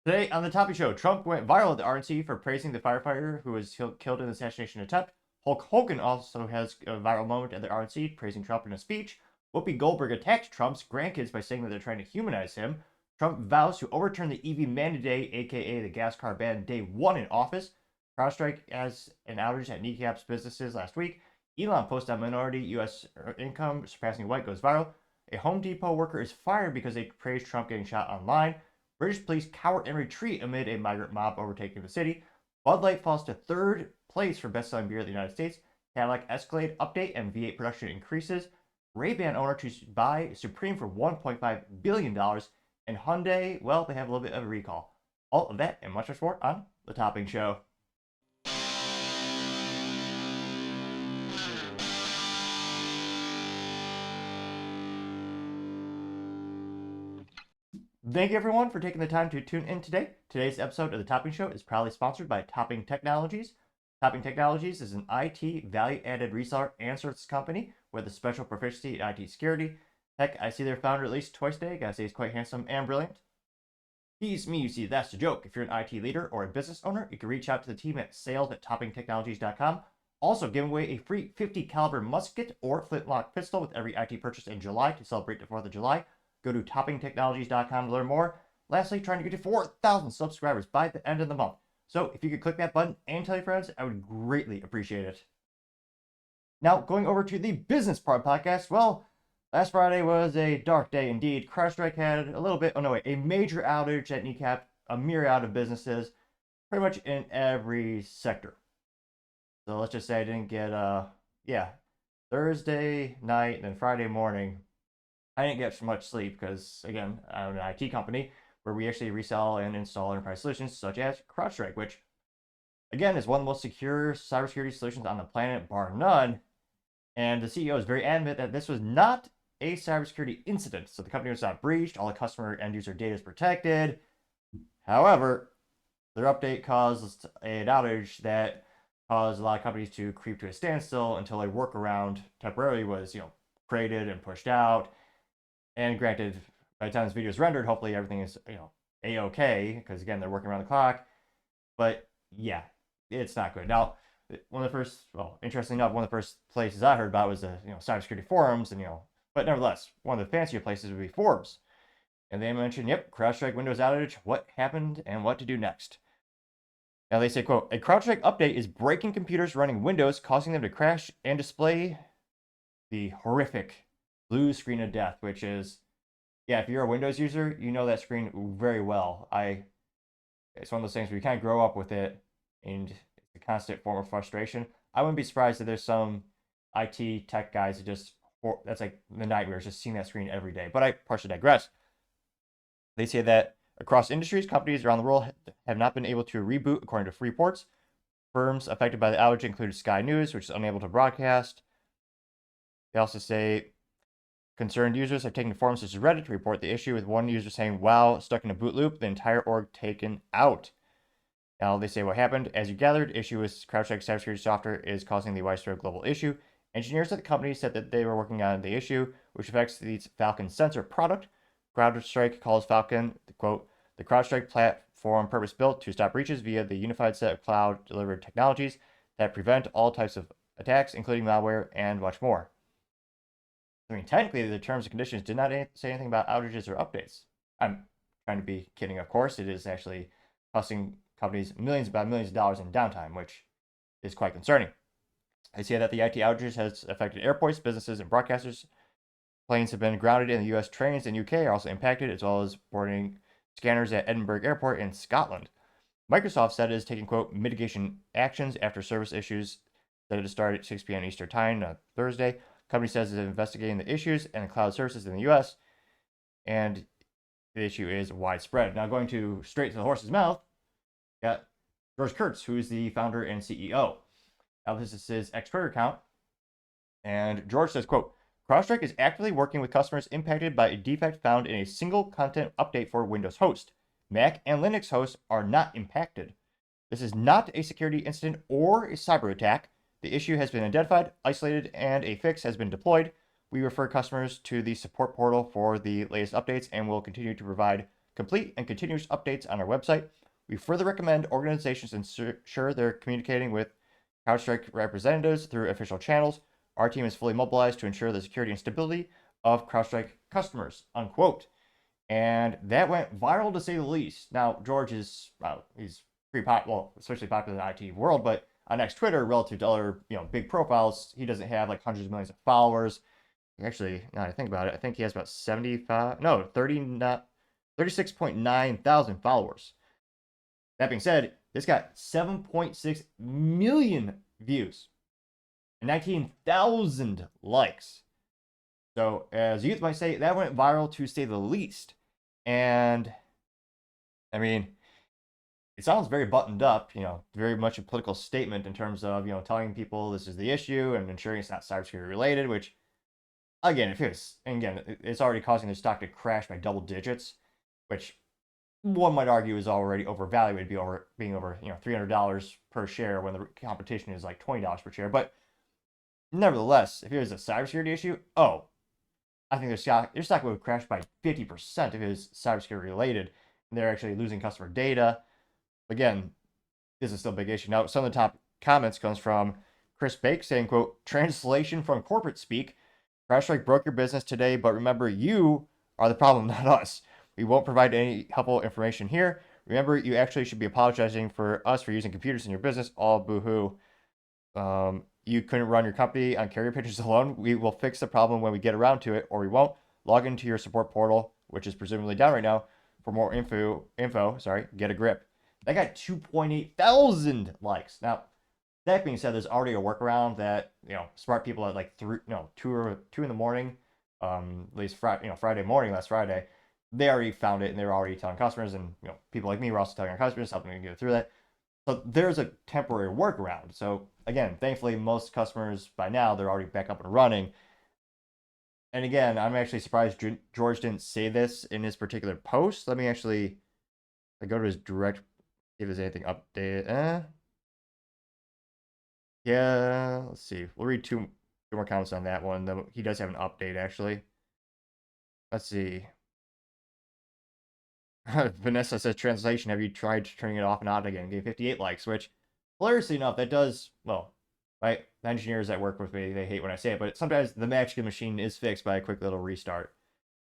Today on the Toppy Show, Trump went viral at the RNC for praising the firefighter who was killed in the assassination attempt. Hulk Hogan also has a viral moment at the RNC, praising Trump in a speech. Whoopie Goldberg attacked Trump's grandkids by saying that they're trying to humanize him. Trump vows to overturn the EV mandate, aka the gas car ban, day one in office. CrowdStrike has an outage at kneecapped businesses last week. Elon post on minority U.S. income surpassing white goes viral. A Home Depot worker is fired because they praised Trump getting shot online. British police cower and retreat amid a migrant mob overtaking the city. Bud Light falls to third place for best-selling beer in the United States. Cadillac Escalade update and V8 production increases. Ray-Ban owner to buy Supreme for $1.5 billion. And Hyundai, well, they have a little bit of a recall. All of that and much more on The Topping Show. Thank you everyone for taking the time to tune in today. Today's episode of The Topping Show is proudly sponsored by Topping Technologies. Topping Technologies is an IT value-added reseller and services company with a special proficiency in IT security. Heck, I see their founder at least twice a day. Gotta say he's quite handsome and brilliant. He's me, you see, that's the joke. If you're an IT leader or a business owner, you can reach out to the team at sales@toppingtechnologies.com. Also, giving away a free 50 caliber musket or flintlock pistol with every IT purchase in July to celebrate the 4th of July. Go to toppingtechnologies.com to learn more. Lastly, trying to get to 4,000 subscribers by the end of the month. So if you could click that button and tell your friends, I would greatly appreciate it. Now, going over to the business part of the podcast, well, last Friday was a dark day indeed. CrowdStrike had a major outage that kneecapped a myriad of businesses, pretty much in every sector. So let's just say I didn't get, Thursday night and then Friday morning, I didn't get much sleep because, again, I'm an IT company where we actually resell and install enterprise solutions such as CrowdStrike, which, again, is one of the most secure cybersecurity solutions on the planet, bar none. And the CEO is very adamant that this was not a cybersecurity incident. So the company was not breached. All the customer end user data is protected. However, their update caused an outage that caused a lot of companies to creep to a standstill until a workaround temporarily was, created and pushed out. And granted, by the time this video is rendered, hopefully everything is, a-okay, because again, they're working around the clock. But yeah, it's not good. Now, interestingly enough, one of the first places I heard about was the, cybersecurity forums, and but nevertheless, one of the fancier places would be forums. And they mentioned, yep, CrowdStrike Windows outage, what happened and what to do next. Now they say, quote, a CrowdStrike update is breaking computers running Windows, causing them to crash and display the horrific blue screen of death, which is, if you're a Windows user, you know that screen very well. It's one of those things where you kind of grow up with it, and it's a constant form of frustration. I wouldn't be surprised if there's some IT tech guys that that's like the nightmare, is just seeing that screen every day. But I partially digress. They say that across industries, companies around the world have not been able to reboot, according to reports. Firms affected by the outage included Sky News, which is unable to broadcast. They also say concerned users have taken to forums such as Reddit to report the issue, with one user saying, wow, stuck in a boot loop, the entire org taken out. Now, they say what happened. As you gathered, the issue with CrowdStrike cybersecurity software is causing the widespread global issue. Engineers at the company said that they were working on the issue, which affects the Falcon sensor product. CrowdStrike calls Falcon, quote, the CrowdStrike platform purpose-built to stop breaches via the unified set of cloud-delivered technologies that prevent all types of attacks, including malware and much more. I mean, technically, the terms and conditions did not say anything about outages or updates. I'm trying to be kidding, of course. It is actually costing companies millions of dollars in downtime, which is quite concerning. I see that the IT outages has affected airports, businesses, and broadcasters. Planes have been grounded in the U.S. Trains in UK are also impacted, as well as boarding scanners at Edinburgh Airport in Scotland. Microsoft said it is taking, quote, mitigation actions after service issues that it started at 6 p.m. Eastern Time on Thursday. Company says it's investigating the issues and cloud services in the U.S., and the issue is widespread. Now, going straight to the horse's mouth, got George Kurtz, who is the founder and CEO. Now, this is his X-Twitter account, and George says, quote, CrowdStrike is actively working with customers impacted by a defect found in a single content update for Windows host. Mac and Linux hosts are not impacted. This is not a security incident or a cyber attack. The issue has been identified, isolated, and a fix has been deployed. We refer customers to the support portal for the latest updates and will continue to provide complete and continuous updates on our website. We further recommend organizations ensure they're communicating with CrowdStrike representatives through official channels. Our team is fully mobilized to ensure the security and stability of CrowdStrike customers, unquote. And that went viral to say the least. Now, George is, he's pretty popular, well, especially popular in the IT world, but on X Twitter, relative to other, big profiles, he doesn't have like hundreds of millions of followers. Actually, now I think about it, I think he has about 36.9 thousand followers. That being said, this got 7.6 million views and 19,000 likes. So, as youth might say, that went viral to say the least. And, I mean, it sounds very buttoned up, very much a political statement in terms of, telling people this is the issue and ensuring it's not cybersecurity related, which, again, if it's, and again, it's already causing the stock to crash by double digits, which one might argue is already overvalued, being over $300 per share when the competition is like $20 per share. But nevertheless, if it was a cybersecurity issue, I think their stock would have crashed by 50% if it was cybersecurity related, and they're actually losing customer data. Again, this is still a big issue. Now, some of the top comments comes from Chris Bake saying, quote, translation from corporate speak, CrowdStrike broke your business today, but remember, you are the problem, not us. We won't provide any helpful information here. Remember, you actually should be apologizing for us for using computers in your business. All boo-hoo. You couldn't run your company on carrier pigeons alone. We will fix the problem when we get around to it, or we won't. Log into your support portal, which is presumably down right now, for more info. Get a grip. That got 2.8 thousand likes. Now, that being said, there's already a workaround that smart people at like 2 in the morning, at least Friday morning, last Friday, they already found it and they were already telling customers, and people like me were also telling our customers, helping them get through that. So there's a temporary workaround. So again, thankfully, most customers by now, they're already back up and running. And again, I'm actually surprised George didn't say this in his particular post. Let me actually go to his direct, see if there's anything updated. Yeah, let's see. We'll read two more comments on that one. Though he does have an update, actually. Let's see. Vanessa says, translation, have you tried turning it off and on again? Gave 58 likes, which, hilariously enough, that does, well, the engineers that work with me, they hate when I say it, but sometimes the magic machine is fixed by a quick little restart.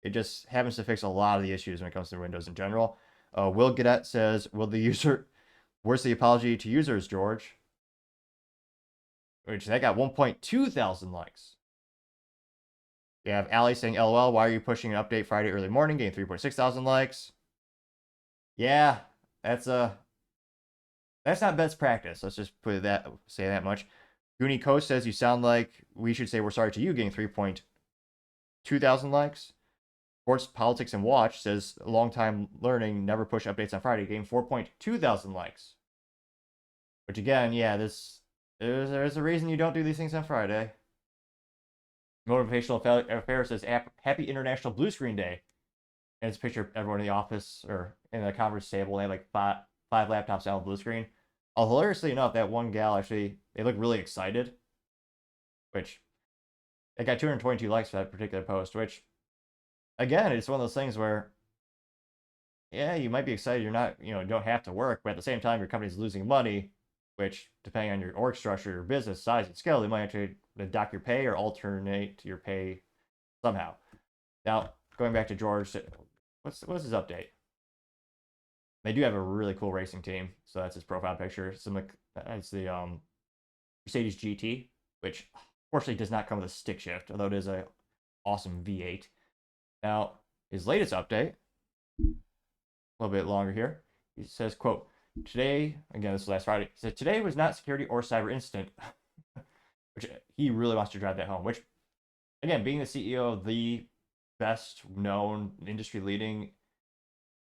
It just happens to fix a lot of the issues when it comes to Windows in general. Will Gadet says, where's the apology to users, George? Which, that got 1.2 thousand likes. You have Ali saying, LOL, why are you pushing an update Friday early morning? Getting 3.6 thousand likes. Yeah, that's not best practice. Let's just say that much. Goonie Coast says, you sound like we should say we're sorry to you, getting 3.2 thousand likes. Sports, Politics, and Watch says, long time learning, never push updates on Friday, getting 4.2 thousand likes. Which again, yeah, there's a reason you don't do these things on Friday. Motivational Affair says, Happy International Blue Screen Day. And it's a picture of everyone in the office or in the conference table. They have like five laptops down on blue screen. Hilariously enough, that one gal actually, they look really excited. Which, it got 222 likes for that particular post. Which, again, it's one of those things where, yeah, you might be excited. You're not, don't have to work. But at the same time, your company's losing money. Which, depending on your org structure, your business size and scale, they might actually dock your pay or alternate your pay somehow. Now, going back to George, what's his update? They do have a really cool racing team, so that's his profile picture. It's the Mercedes GT, which fortunately does not come with a stick shift, although it is an awesome V8. Now, his latest update, a little bit longer here. He says, quote, today, again, this was last Friday, he said, today was not security or cyber incident, which he really wants to drive that home, which, again, being the CEO of the best known industry leading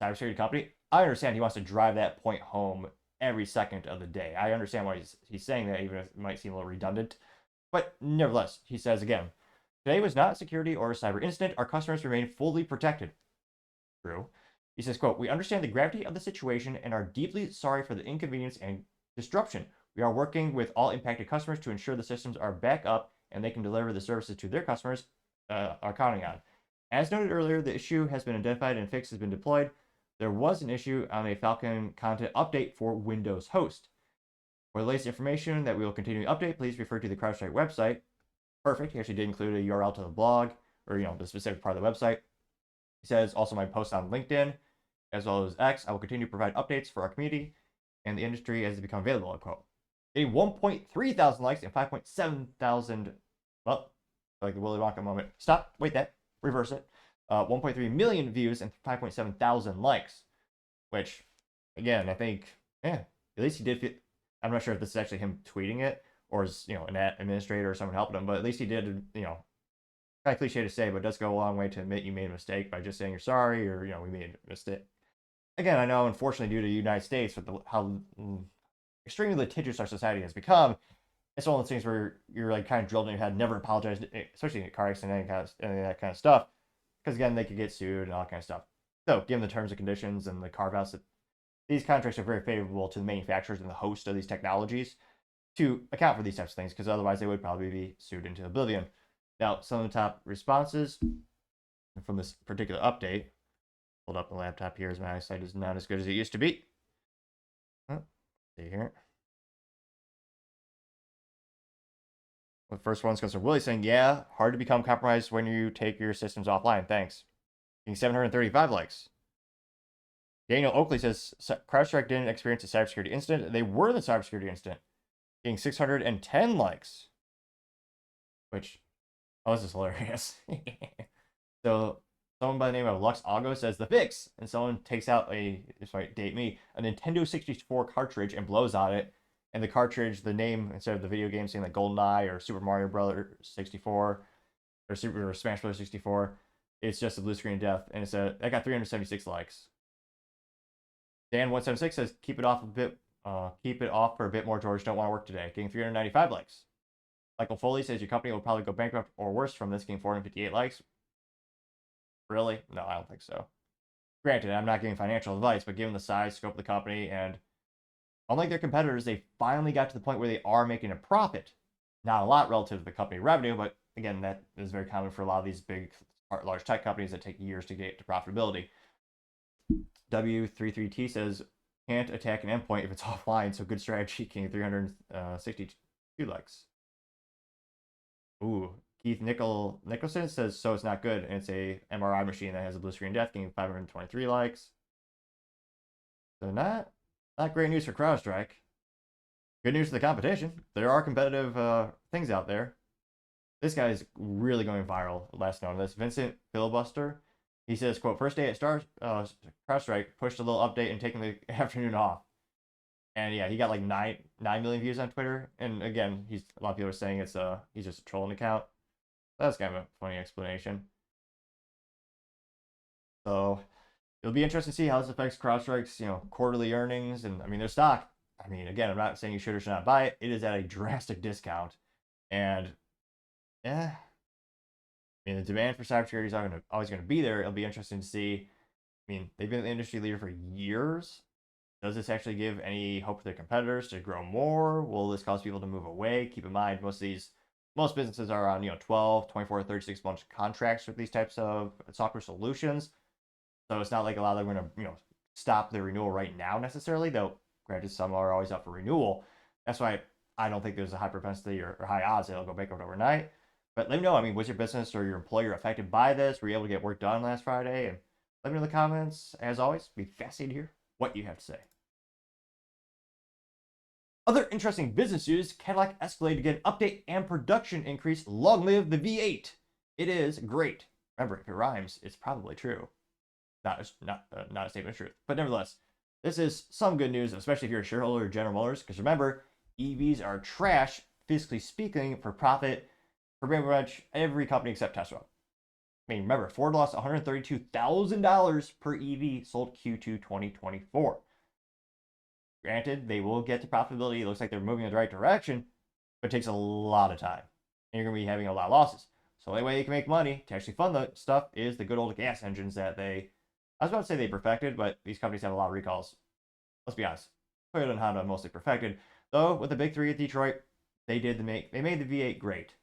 cybersecurity company, I understand he wants to drive that point home every second of the day. I understand why he's saying that, even if it might seem a little redundant. But nevertheless, he says again, today was not security or a cyber incident. Our customers remain fully protected. True. He says, quote, we understand the gravity of the situation and are deeply sorry for the inconvenience and disruption. We are working with all impacted customers to ensure the systems are back up and they can deliver the services to their customers are counting on. As noted earlier, the issue has been identified and a fix has been deployed. there was an issue on a Falcon content update for Windows Host. For the latest information that we will continue to update, please refer to the CrowdStrike website. Perfect. He actually did include a URL to the blog, or the specific part of the website. He says also my post on LinkedIn as well as X. I will continue to provide updates for our community and the industry as they become available. Unquote. A 1.3 thousand likes and 5.7 thousand. Well, like the Willy Wonka moment. Stop. Wait. That. Reverse it. 1.3 million views and 5.7 thousand likes. Which, again, I think, at least he did. I'm not sure if this is actually him tweeting it or is an administrator or someone helping him, but at least he did. Kind of cliche to say, but it does go a long way to admit you made a mistake by just saying you're sorry or we made a mistake. Again, I know, unfortunately, due to the United States, with how extremely litigious our society has become, it's one of those things where you're like kind of drilled in your head, never apologize, especially in a car accident and any of that kind of stuff, because again, they could get sued and all that kind of stuff. So, given the terms and conditions and the carve-outs, that these contracts are very favorable to the manufacturers and the host of these technologies to account for these types of things, because otherwise they would probably be sued into oblivion. Now, some of the top responses from this particular update. Hold up the laptop here as my eyesight is not as good as it used to be. See here. The first one's comes from Willie saying, yeah, hard to become compromised when you take your systems offline. Thanks. Getting 735 likes. Daniel Oakley says, CrowdStrike didn't experience a cybersecurity incident. They were the cybersecurity incident. Getting 610 likes. Which, this is hilarious. So, someone by the name of Lux Ago says the fix, and someone takes out this might date me, a Nintendo 64 cartridge and blows on it, and the cartridge, the name, instead of the video game saying like GoldenEye or Super Mario Bros. 64, or Smash Bros. 64, it's just a blue screen of death, and that got 376 likes. Dan176 says, keep it off for a bit more, George, don't want to work today, getting 395 likes. Michael Foley says, your company will probably go bankrupt or worse from this, getting 458 likes. Really? No, I don't think so. Granted, I'm not giving financial advice, but given the size, scope of the company, and unlike their competitors, they finally got to the point where they are making a profit. Not a lot relative to the company revenue, but again, that is very common for a lot of these big, large tech companies that take years to get to profitability. W33T says, can't attack an endpoint if it's offline, so good strategy, king 362 likes. Ooh. Keith Nicholson says, so it's not good, and it's a MRI machine that has a blue screen death, getting 523 likes. So not great news for CrowdStrike. Good news for the competition. There are competitive things out there. This guy is really going viral, last known this. Vincent Filibuster. He says, quote, first day at CrowdStrike, pushed a little update and taking the afternoon off. And yeah, he got like 9 million views on Twitter. And again, a lot of people are saying he's just a trolling account. That's kind of a funny explanation. So it'll be interesting to see how this affects CrowdStrike's, quarterly earnings. And I mean, their stock. I mean, again, I'm not saying you should or should not buy it. It is at a drastic discount. And yeah, I mean, the demand for cybersecurity is always going to be there. It'll be interesting to see. I mean, they've been the industry leader for years. Does this actually give any hope for their competitors to grow more? Will this cause people to move away? Keep in mind, most businesses are on 12, 24, 36 month contracts with these types of software solutions. So it's not like a lot of them are going to stop their renewal right now necessarily, though granted some are always up for renewal. That's why I don't think there's a high propensity or high odds that it'll go bankrupt overnight. But let me know, was your business or your employer affected by this? Were you able to get work done last Friday? And let me know in the comments. As always, be fascinated to hear what you have to say. Other interesting business news, Cadillac Escalade to get an update and production increase. Long live the V8. It is great. Remember, if it rhymes, it's probably true. Not a statement of truth. But nevertheless, this is some good news, especially if you're a shareholder of General Motors, because remember, EVs are trash, physically speaking, for profit for pretty much every company except Tesla. I mean, remember, Ford lost $132,000 per EV sold Q2 2024. Granted, they will get to profitability. It looks like they're moving in the right direction, but it takes a lot of time. And you're going to be having a lot of losses. So the only way you can make money to actually fund the stuff is the good old gas engines that I was about to say they perfected, but these companies have a lot of recalls. Let's be honest. Toyota and Honda mostly perfected. Though, with the big three at Detroit, they made the V8 great.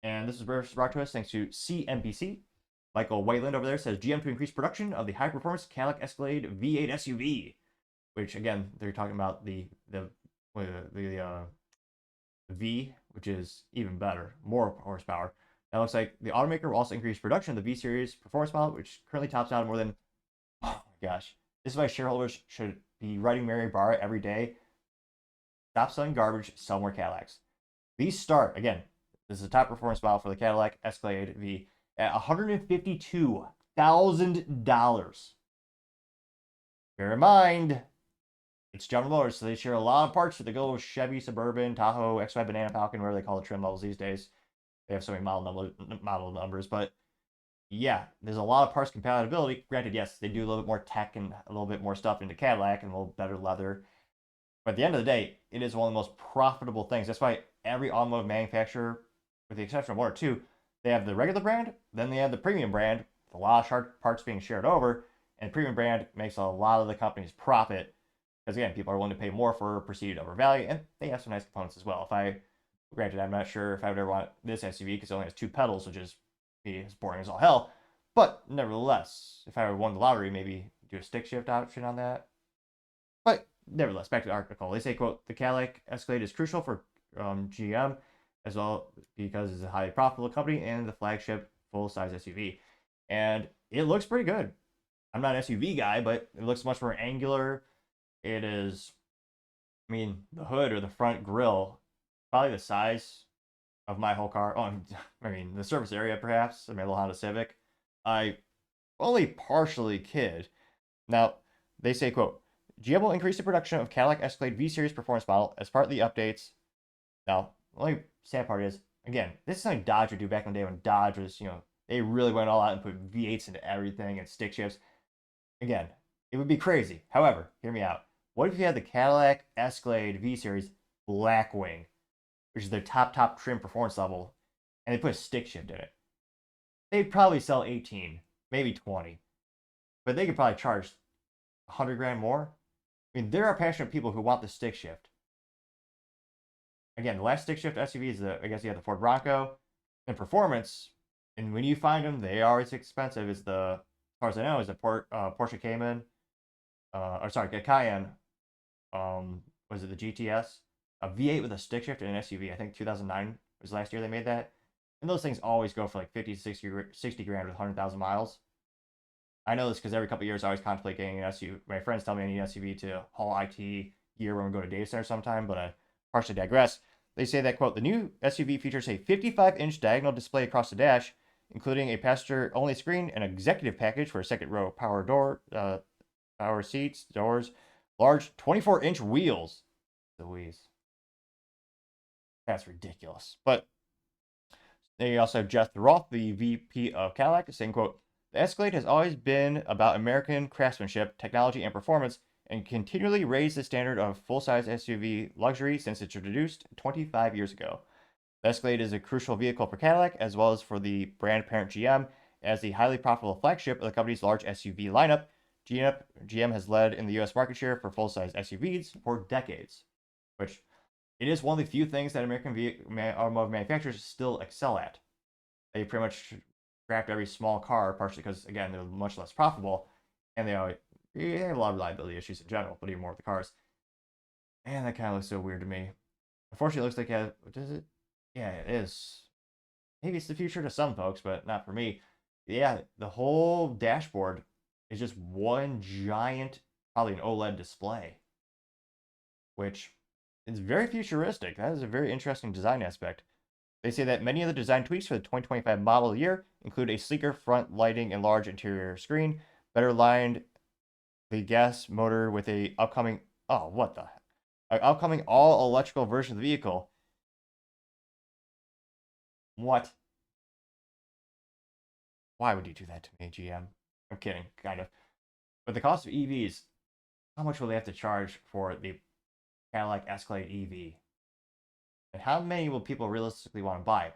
And this is brought to us thanks to CNBC. Michael Whiteland over there says GM to increase production of the high-performance Cadillac Escalade V8 SUV, which again they're talking about the V, which is even better, more horsepower. Now it looks like the automaker will also increase production of the V series performance model, which currently tops out more than, oh my gosh, this is why shareholders should be writing Mary Barra every day. Stop selling garbage, sell more Cadillacs. These start, again, this is the top performance model for the Cadillac Escalade V at $152,000. Bear in mind, it's General Motors, so they share a lot of parts with the good old Chevy Suburban, Tahoe, XY Banana Falcon, whatever they call the trim levels these days. They have so many model numbers, but yeah, there's a lot of parts compatibility. Granted, yes, they do a little bit more tech and a little bit more stuff into Cadillac and a little better leather. But at the end of the day, it is one of the most profitable things. That's why every automotive manufacturer, with the exception of one or two, they have the regular brand, then they have the premium brand, with a lot of parts being shared over, and the premium brand makes a lot of the company's profit. Because again, people are willing to pay more for perceived over value, and they have some nice components as well. Granted, I'm not sure if I would ever want this SUV because it only has 2 pedals, which is as boring as all hell. But nevertheless, if I won the lottery, maybe do a stick shift option on that. But nevertheless, back to the article. They say, quote, the Cadillac Escalade is crucial for GM as well because it's a highly profitable company and the flagship full-size SUV. And it looks pretty good. I'm not an SUV guy, but it looks much more angular. It is, I mean, the hood or the front grille, probably the size of my whole car. Oh, I mean, the surface area, perhaps. I mean, a little Honda Civic. I only partially kid. Now, they say, quote, GM will increase the production of Cadillac Escalade V Series performance model as part of the updates. Now, the only sad part is, again, this is something Dodge would do back in the day when Dodge was, they really went all out and put V8s into everything and stick shifts. Again, it would be crazy. However, hear me out. What if you had the Cadillac Escalade V Series Blackwing, which is their top trim performance level, and they put a stick shift in it? They'd probably sell 18, maybe 20, but they could probably charge 100 grand more. I mean, there are passionate people who want the stick shift. Again, the last stick shift SUV is I guess you have the Ford Bronco. And performance, and when you find them, they are always expensive. Is as far as I know, is the Porsche Cayman, Cayenne. Was it the GTS? A V8 with a stick shift and an SUV. I think 2009 was the last year they made that. And those things always go for like 50 to 60 grand with 100,000 miles. I know this because every couple of years I always contemplate getting an SUV. My friends tell me I need an SUV to haul IT gear when we go to data center sometime, but I partially digress. They say that, quote, the new SUV features a 55-inch diagonal display across the dash, including a passenger-only screen, an executive package for a second-row power seats, doors, large 24-inch wheels. Louise. That's ridiculous. But they also have Jeff Roth, the VP of Cadillac, saying, quote, the Escalade has always been about American craftsmanship, technology, and performance, and continually raised the standard of full-size SUV luxury since its introduced 25 years ago. The Escalade is a crucial vehicle for Cadillac, as well as for the brand parent GM, as the highly profitable flagship of the company's large SUV lineup. GM has led in the U.S. market share for full-size SUVs for decades, which it is one of the few things that American automotive manufacturers still excel at. They pretty much scrapped every small car, partially because, again, they're much less profitable, and they have a lot of reliability issues in general, but even more with the cars. And that kind of looks so weird to me. Unfortunately, it looks like does it? Yeah, it is. Maybe it's the future to some folks, but not for me. Yeah, the whole dashboard is just one giant, probably an OLED display, which is very futuristic. That is a very interesting design aspect. They say that many of the design tweaks for the 2025 model year include a sleeker front lighting and large interior screen, better aligned the gas motor with a upcoming upcoming all electrical version of the vehicle. What? Why would you do that to me, GM? I'm kidding, kind of. But the cost of EVs, how much will they have to charge for the Cadillac Escalade EV? And how many will people realistically want to buy it?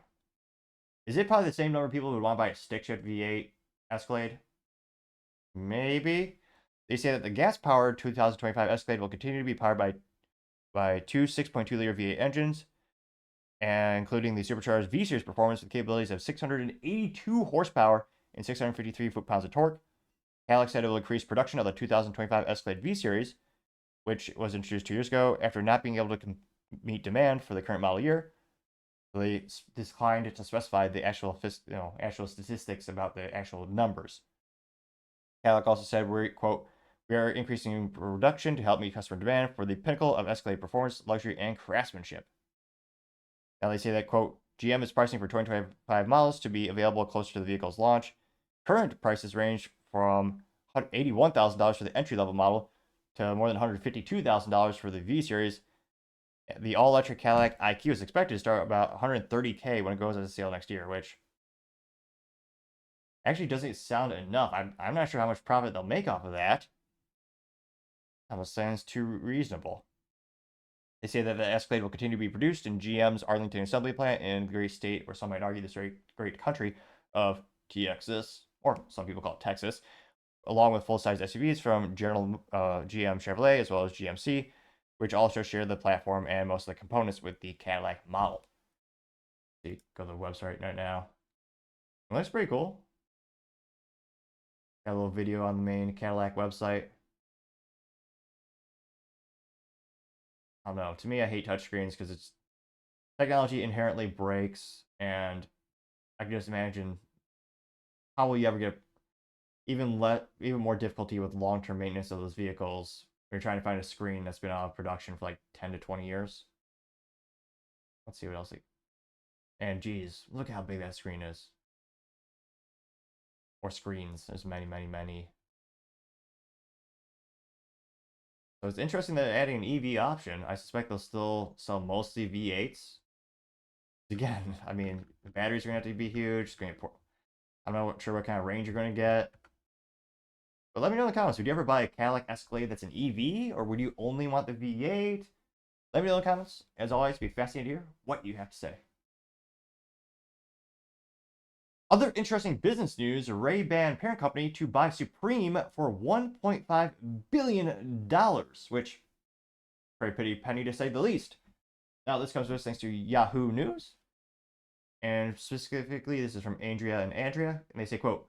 Is it probably the same number of people who would want to buy a stick shift V8 Escalade? Maybe. They say that the gas-powered 2025 Escalade will continue to be powered by two 6.2-liter V8 engines, and including the supercharged V-Series performance with capabilities of 682 horsepower and 653 foot-pounds of torque. Cadillac said it will increase production of the 2025 Escalade V series, which was introduced 2 years ago, after not being able to meet demand for the current model year. They declined to specify the actual statistics about the actual numbers. Cadillac also said, we are increasing production to help meet customer demand for the pinnacle of Escalade performance, luxury, and craftsmanship. Now they say that, quote, GM is pricing for 2025 models to be available closer to the vehicle's launch. Current prices range from $81,000 for the entry-level model to more than $152,000 for the V series. The all-electric Cadillac IQ is expected to start about $130K when it goes on sale next year, which actually doesn't sound enough. I'm not sure how much profit they'll make off of that. Almost sounds too reasonable. They say that the Escalade will continue to be produced in GM's Arlington assembly plant in the great state, or some might argue this very great country, of Texas, or some people call it Texas, along with full-size SUVs from GM Chevrolet as well as GMC, which also share the platform and most of the components with the Cadillac model. See, go to the website right now. It looks pretty cool. Got a little video on the main Cadillac website. I don't know. To me, I hate touchscreens because it's technology inherently breaks, and I can just imagine how will you ever get even more difficulty with long-term maintenance of those vehicles when you're trying to find a screen that's been out of production for like 10 to 20 years. Let's see what else. And geez, look how big that screen is. Or screens. There's many, many, many. So it's interesting that adding an EV option. I suspect they'll still sell mostly V8s. Again, I mean, the batteries are going to have to be huge. I'm not sure what kind of range you're going to get. But let me know in the comments, would you ever buy a Cadillac Escalade that's an EV, or would you only want the V8? Let me know in the comments. As always, it'd be fascinating to hear what you have to say. Other interesting business news, Ray-Ban parent company to buy Supreme for $1.5 billion, which, very pretty penny to say the least. Now, this comes to us thanks to Yahoo News. And specifically, this is from Andrea, and they say, quote,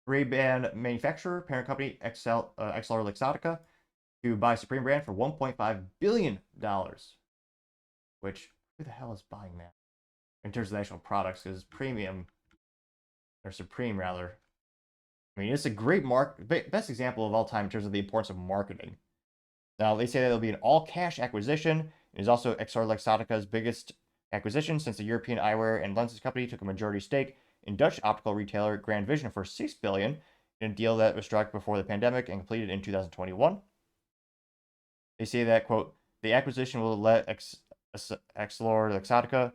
Ray-Ban manufacturer, parent company, EssilorLuxottica, to buy Supreme brand for $1.5 billion. Which, who the hell is buying that? In terms of the actual products, because premium, or Supreme rather. I mean, it's a great best example of all time in terms of the importance of marketing. Now, they say that it'll be an all-cash acquisition. It is also EssilorLuxottica's biggest acquisition since the European eyewear and lenses company took a majority stake in Dutch optical retailer Grand Vision for $6 billion in a deal that was struck before the pandemic and completed in 2021. They say that, quote, the acquisition will let EssilorLuxottica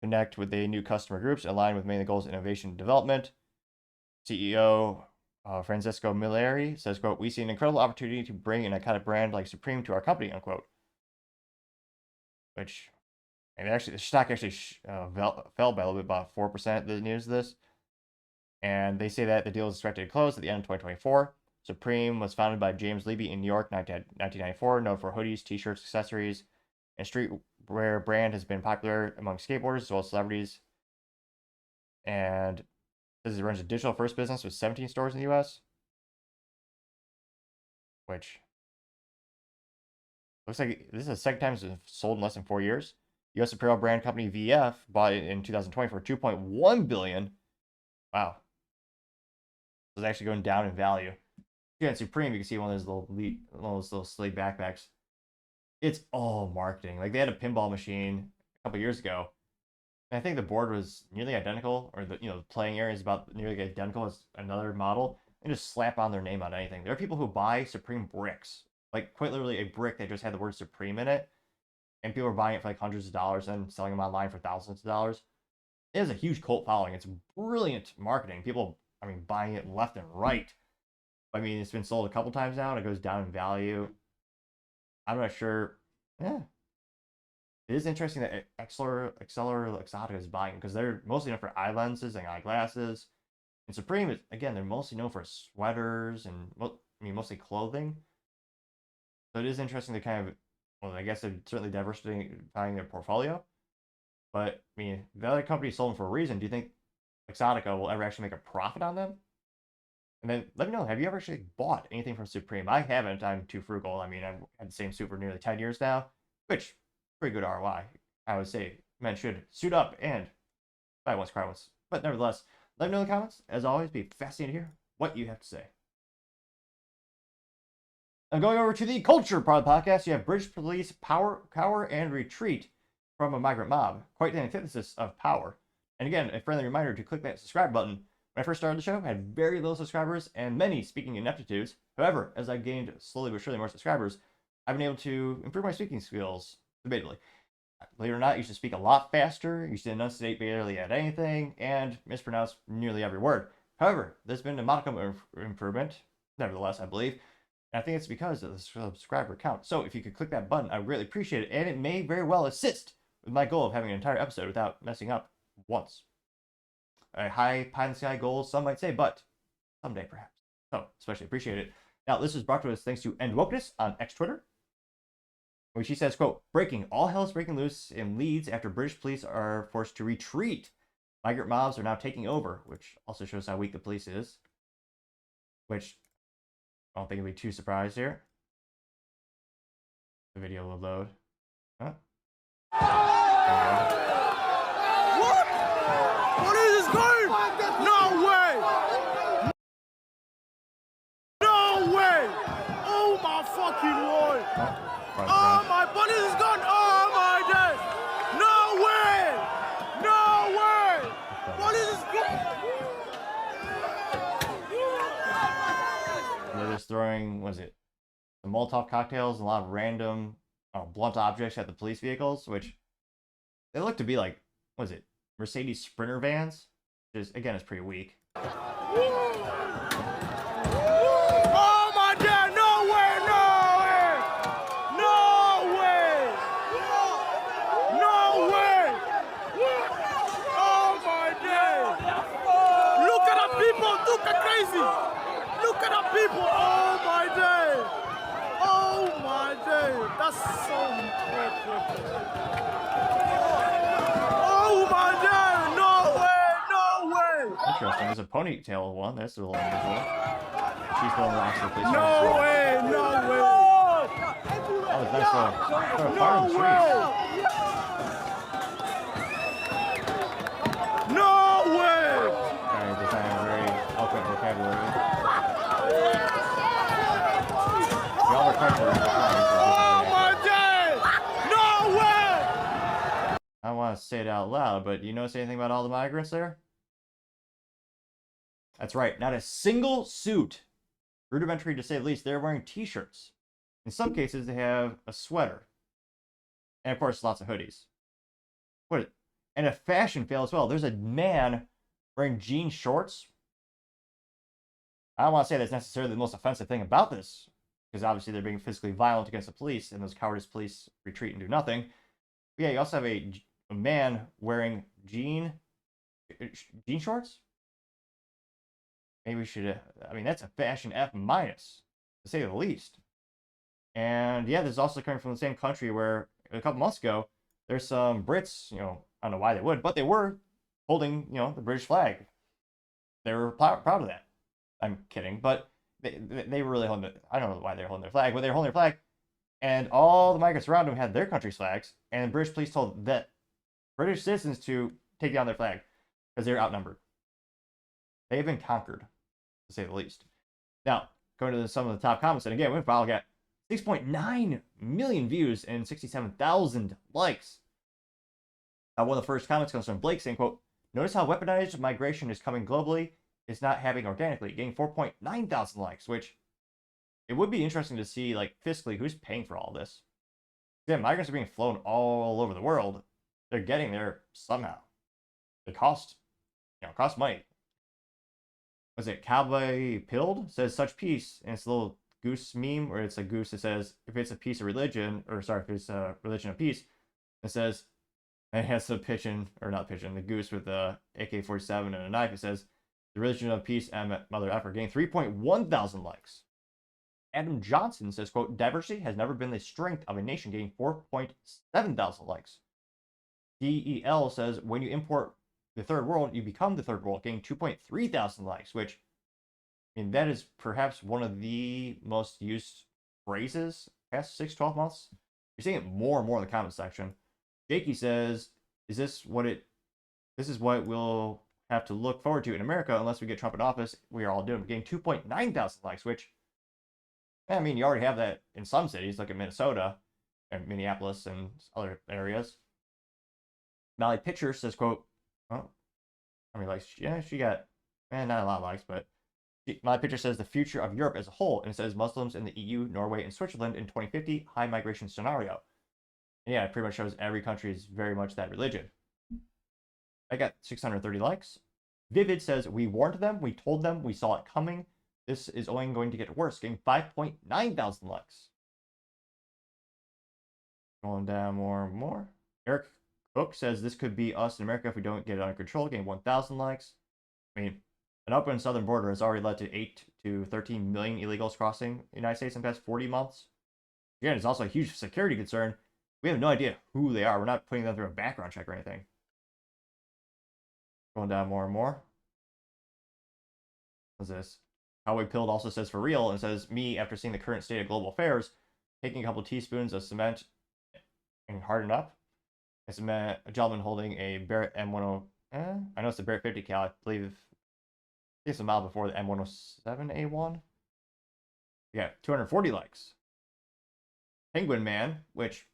connect with the new customer groups aligned with mainly goals of innovation and development. CEO Francisco Milleri says, quote, we see an incredible opportunity to bring an iconic brand like Supreme to our company, unquote. Which, and actually, the stock actually fell by a little bit, about 4% the news of this. And they say that the deal is expected to close at the end of 2024. Supreme was founded by James Levy in New York in 1994, known for hoodies, t-shirts, accessories, and streetwear brand has been popular among skateboarders as well as celebrities. And this runs a digital-first business with 17 stores in the U.S., which looks like this is the second time it's been sold in less than 4 years. U.S. apparel brand company VF bought it in 2020 for $2.1 billion. Wow. It's actually going down in value. If you got Supreme, you can see one of those little Slade backpacks. It's all marketing. Like, they had a pinball machine a couple years ago, and I think the board was nearly identical, or the playing area is about nearly identical as another model, and just slap on their name on anything. There are people who buy Supreme bricks, like quite literally a brick that just had the word Supreme in it, and people are buying it for like hundreds of dollars and selling them online for thousands of dollars. It has a huge cult following. It's brilliant marketing. People, I mean, buying it left and right. I mean, it's been sold a couple times now, and it goes down in value. I'm not sure. Yeah. It is interesting that EssilorLuxottica is buying, because they're mostly known for eye lenses and eyeglasses. And Supreme is, again, they're mostly known for sweaters and, mostly clothing. So it is interesting to kind of, I guess they're certainly diversifying their portfolio. But, I mean, the other company sold them for a reason. Do you think Exotica will ever actually make a profit on them. And then let me know, have you ever actually bought anything from Supreme? I haven't. I'm too frugal. I mean, I've had the same suit for nearly 10 years now, which pretty good ROI. I would say men should suit up and buy once, cry once. But nevertheless, let me know in the comments. As always, be fascinated to hear what you have to say. I'm going over to the culture part of the podcast. You have British police cower and retreat from a migrant mob. Quite the antithesis of power. And again, a friendly reminder to click that subscribe button. When I first started the show, I had very little subscribers and many speaking ineptitudes. However, as I've gained slowly but surely more subscribers, I've been able to improve my speaking skills debatably. Believe it or not, I used to speak a lot faster, used to enunciate barely at anything, and mispronounce nearly every word. However, there's been a modicum of improvement, nevertheless, I believe. And I think it's because of the subscriber count. So if you could click that button, I would really appreciate it, and it may very well assist with my goal of having an entire episode without messing up once. A high pie in the sky goal, some might say, but someday perhaps. So, especially appreciate it. Now, this is brought to us thanks to End Wokeness on X Twitter, where she says, quote, breaking, all hell is breaking loose in Leeds after British police are forced to retreat. Migrant mobs are now taking over, which also shows how weak the police is. Which, I don't think you'll be too surprised here. The video will load. Huh? What? What is this going? No way! No way! Oh my fucking word! Oh, my body is gone! Oh my days! No way! No way! What is this going? They're just throwing, what is it? The Molotov cocktails and a lot of random blunt objects at the police vehicles, which they look to be like, what is it? Mercedes Sprinter vans? Which is, again, it's pretty weak. People, oh my day! Oh my day! That's so important. Oh my day! No way! No way! Interesting. There's a ponytail one. That's a little unusual. She's throwing rocks at the police. No way! No way! That was nice little fire in the streets. No way! Trying to design a very eloquent vocabulary. Oh my day! No way! I don't want to say it out loud, but you notice anything about all the migrants there? That's right, not a single suit. Rudimentary to say the least, they're wearing t-shirts. In some cases, they have a sweater. And of course, lots of hoodies. And a fashion fail as well. There's a man wearing jean shorts. I don't want to say that's necessarily the most offensive thing about this, because obviously they're being physically violent against the police, and those cowardice police retreat and do nothing. But yeah, you also have a man wearing jean shorts. Maybe we should, I mean, that's a fashion F minus, to say the least. And yeah, this is also coming from the same country where a couple months ago, there's some Brits, I don't know why they would, but they were holding, the British flag. They were proud of that. I'm kidding, but they were really holding it. I don't know why they're holding their flag, but they're holding their flag, and all the migrants around them had their country's flags, and British police told that British citizens to take down their flag because they're outnumbered. They have been conquered, to say the least. Now, going to some of the top comments, and again, we finally got 6.9 million views and 67,000 likes. One of the first comments comes from Blake saying, quote, notice how weaponized migration is coming globally. It's not happening organically, getting 4.9 thousand likes, which it would be interesting to see, like, fiscally, who's paying for all this. Yeah, migrants are being flown all over the world. They're getting there somehow. They cost money. Was it Cowboy Pilled? Says such peace, and it's a little goose meme where it's a goose that says, if it's a piece of religion, if it's a religion of peace, it says, and it has the pigeon, or not pigeon, the goose with the AK-47 and a knife, it says, the religion of peace and mother effer, getting 3.1 thousand likes. Adam Johnson says, quote, diversity has never been the strength of a nation, getting 4.7 thousand likes. DEL says, when you import the third world, you become the third world, getting 2.3 thousand likes, which, I mean, that is perhaps one of the most used phrases past 6-12 months. You're seeing it more and more in the comment section. Jakey says, is this what we'll have to look forward to in America unless we get Trump in office? We are all doomed. Getting 2.9 thousand likes, which, I mean, you already have that in some cities, like in Minnesota and Minneapolis and other areas. Molly Pitcher says, quote, oh, how many likes? Yeah, she got, not a lot of likes, but Molly Pitcher says the future of Europe as a whole, and it says Muslims in the EU, Norway, and Switzerland in 2050, high migration scenario. And yeah, it pretty much shows every country is very much that religion. I got 630 likes. Vivid says, we warned them, we told them, we saw it coming. This is only going to get worse, getting 5.9 thousand likes. Going down more and more. Eric Cook says, this could be us in America if we don't get it under control, getting 1,000 likes. I mean, an open southern border has already led to 8 to 13 million illegals crossing the United States in the past 40 months. Again, it's also a huge security concern. We have no idea who they are. We're not putting them through a background check or anything. Going down more and more. What's this? Cowboy Pilled also says for real and says, me, after seeing the current state of global affairs, taking a couple teaspoons of cement and harden up. It's a gentleman holding a Barrett M10. I know it's a Barrett 50 cal. I believe it's a mile before the M107A1. Yeah, 240 likes. Penguin Man, which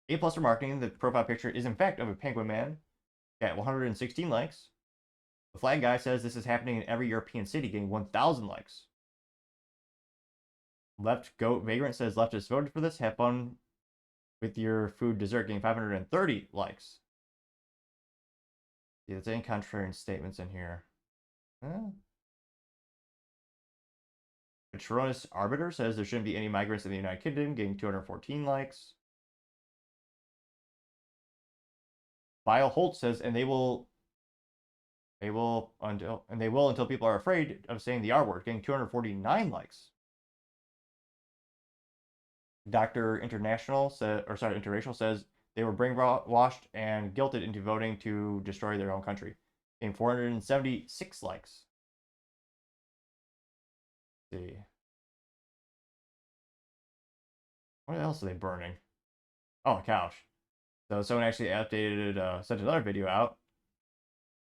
A+ for marketing. The profile picture is in fact of a penguin man. Got 116 likes. The Flag Guy says this is happening in every European city, getting 1,000 likes. Left Goat Vagrant says leftists voted for this. Have fun with your food dessert, getting 530 likes. Yeah, there's any contrarian statements in here. Patronus Arbiter says there shouldn't be any migrants in the United Kingdom, getting 214 likes. Vile Holt says, and they will until people are afraid of saying the R word, getting 249 likes. Dr. International says, Interracial says they were brainwashed and guilted into voting to destroy their own country, getting 476 likes. Let's see. What else are they burning? Oh, a couch. So someone actually updated, sent another video out.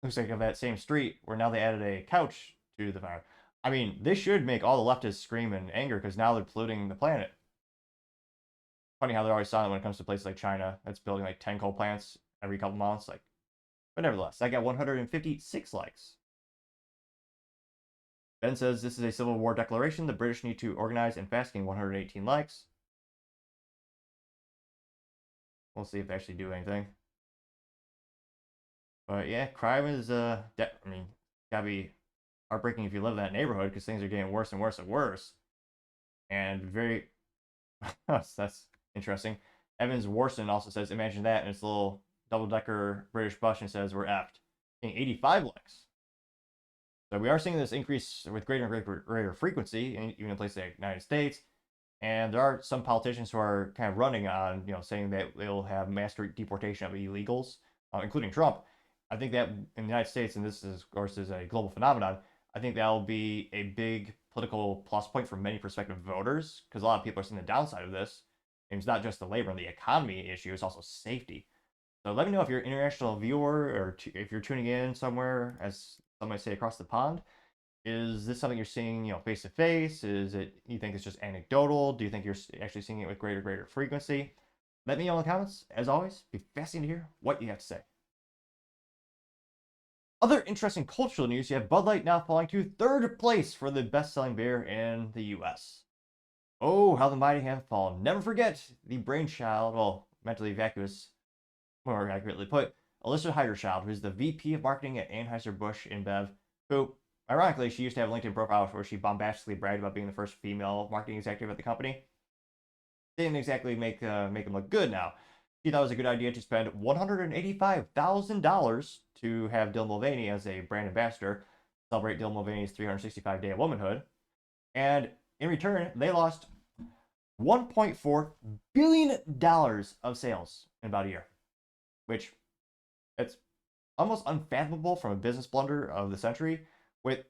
Looks like of that same street where now they added a couch to the fire. I mean, this should make all the leftists scream in anger because now they're polluting the planet. Funny how they're always silent when it comes to places like China that's building like 10 coal plants every couple months. Like, but nevertheless, I got 156 likes. Ben says this is a civil war declaration. The British need to organize and fast, getting 118 likes. We'll see if they actually do anything. But yeah, crime is I mean, gotta be heartbreaking if you live in that neighborhood because things are getting worse and worse and worse. And very that's interesting. Evans Warson also says, imagine that, and it's a little double-decker British bus and says we're effed. Getting 85 likes. So we are seeing this increase with greater and greater frequency, even in places like the United States. And there are some politicians who are kind of running on, saying that they'll have mass deportation of illegals, including Trump. I think that in the United States, and this is, of course, is a global phenomenon, I think that will be a big political plus point for many prospective voters, because a lot of people are seeing the downside of this. And it's not just the labor and the economy issue, it's also safety. So let me know if you're an international viewer or if you're tuning in somewhere, as some might say, across the pond. Is this something you're seeing, face to face? Is it, you think it's just anecdotal? Do you think you're actually seeing it with greater frequency? Let me know in the comments. As always, be fascinating to hear what you have to say. Other interesting cultural news, you have Bud Light now falling to 3rd place for the best-selling beer in the US. Oh, how the mighty have fallen. Never forget the brainchild, well, mentally vacuous, more accurately put, Alyssa Heiderchild, who's the VP of Marketing at Anheuser-Busch InBev, who, ironically, she used to have a LinkedIn profile where she bombastically bragged about being the first female marketing executive at the company. Didn't exactly make them look good now. She thought it was a good idea to spend $185,000 to have Dylan Mulvaney as a brand ambassador, celebrate Dylan Mulvaney's 365 Day of Womanhood. And in return, they lost $1.4 billion of sales in about a year, which it's almost unfathomable from a business blunder of the century. With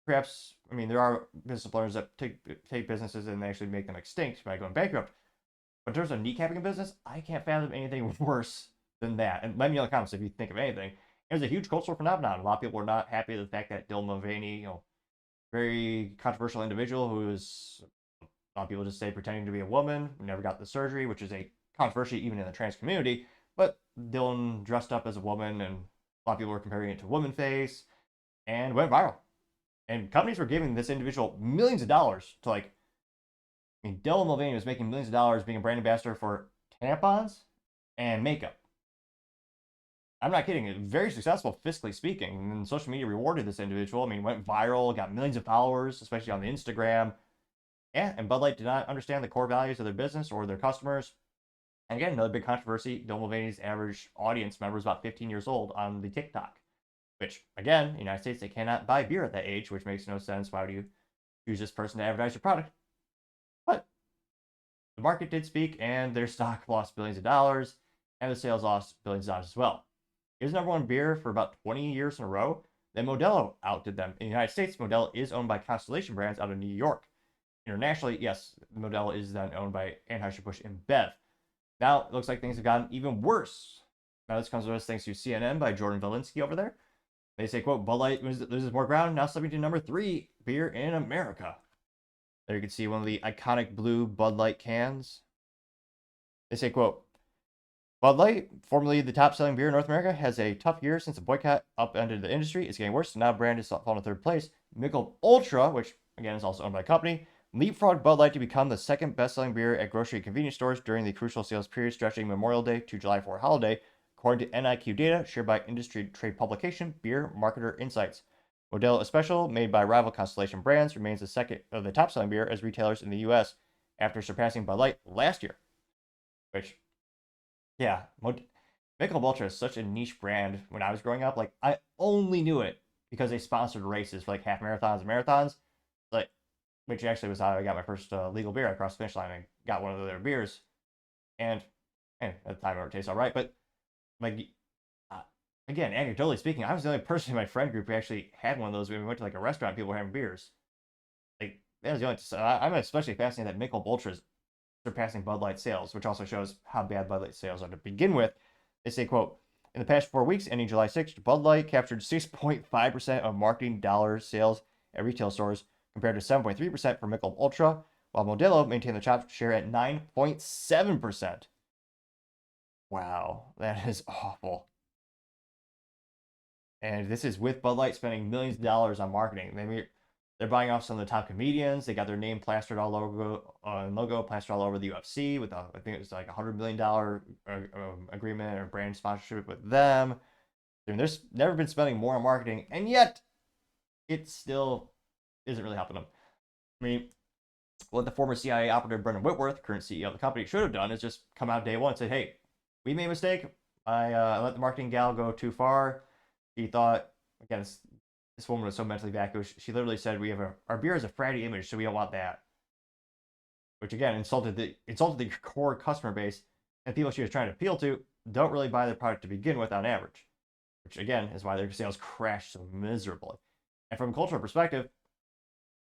perhaps, I mean, there are business blunders that take businesses and actually make them extinct by going bankrupt. But in terms of kneecapping a business, I can't fathom anything worse than that. And let me know in the comments if you think of anything. It was a huge cultural phenomenon. A lot of people were not happy with the fact that Dylan Mulvaney, very controversial individual who is, a lot of people just say, pretending to be a woman, who never got the surgery, which is a controversy even in the trans community. But Dylan dressed up as a woman, and a lot of people were comparing it to woman face, and went viral. And companies were giving this individual millions of dollars to, like, I mean, Dylan Mulvaney was making millions of dollars being a brand ambassador for tampons and makeup. I'm not kidding. Very successful, fiscally speaking. And social media rewarded this individual. I mean, went viral, got millions of followers, especially on the Instagram. Yeah, and Bud Light did not understand the core values of their business or their customers. And again, another big controversy. Dylan Mulvaney's average audience member is about 15 years old on the TikTok. Which, again, in the United States, they cannot buy beer at that age, which makes no sense. Why would you use this person to advertise your product? But the market did speak, and their stock lost billions of dollars, and the sales lost billions of dollars as well. It was number one beer for about 20 years in a row. Then Modelo outdid them. In the United States, Modelo is owned by Constellation Brands out of New York. Internationally, yes, Modelo is then owned by Anheuser-Busch InBev. Now, it looks like things have gotten even worse. Now, this comes to us thanks to CNN by Jordan Valinsky over there. They say, quote, Bud Light loses more ground, now slipping to number 3 beer in America. There you can see one of the iconic blue Bud Light cans. They say, quote, Bud Light, formerly the top-selling beer in North America, has a tough year since the boycott upended the industry. It's getting worse, so now brand is falling to 3rd place. Michelob Ultra, which, again, is also owned by a company, leapfrogged Bud Light to become the 2nd best-selling beer at grocery and convenience stores during the crucial sales period stretching Memorial Day to July 4th holiday, according to NIQ data shared by industry trade publication Beer Marketer Insights. Modelo Especial, made by rival Constellation Brands, remains the second of the top-selling beer as retailers in the U.S. after surpassing Bud Light last year. Which, yeah, Michelob Ultra is such a niche brand. When I was growing up, like, I only knew it because they sponsored races for like half marathons and marathons, like, which actually was how I got my first legal beer. I crossed the finish line and got one of their beers, and at the time it tastes all right, but like, again, anecdotally speaking, I was the only person in my friend group who actually had one of those. When we went to like a restaurant, people were having beers. Like, that was the only. So I'm especially fascinated that Michelob Ultra is surpassing Bud Light sales, which also shows how bad Bud Light sales are to begin with. They say, quote, in the past 4 weeks, ending July 6th, Bud Light captured 6.5% of marketing dollar sales at retail stores, compared to 7.3% for Michelob Ultra, while Modelo maintained the top share at 9.7%. Wow, that is awful. And this is with Bud Light spending millions of dollars on marketing. They're buying off some of the top comedians. They got their name plastered all over, logo plastered all over the UFC with I think it was like $100 million agreement or brand sponsorship with them. I mean, there's never been spending more on marketing, and yet it still isn't really helping them. I mean, what the former CIA operative Brendan Whitworth, current CEO of the company, should have done is just come out day one and say, hey, we made a mistake. I let the marketing gal go too far. He thought, again, this woman was so mentally vacuous. She literally said, our beer is a fratty image, so we don't want that. Which, again, insulted the core customer base, and people she was trying to appeal to don't really buy their product to begin with on average. Which, again, is why their sales crashed so miserably. And from a cultural perspective,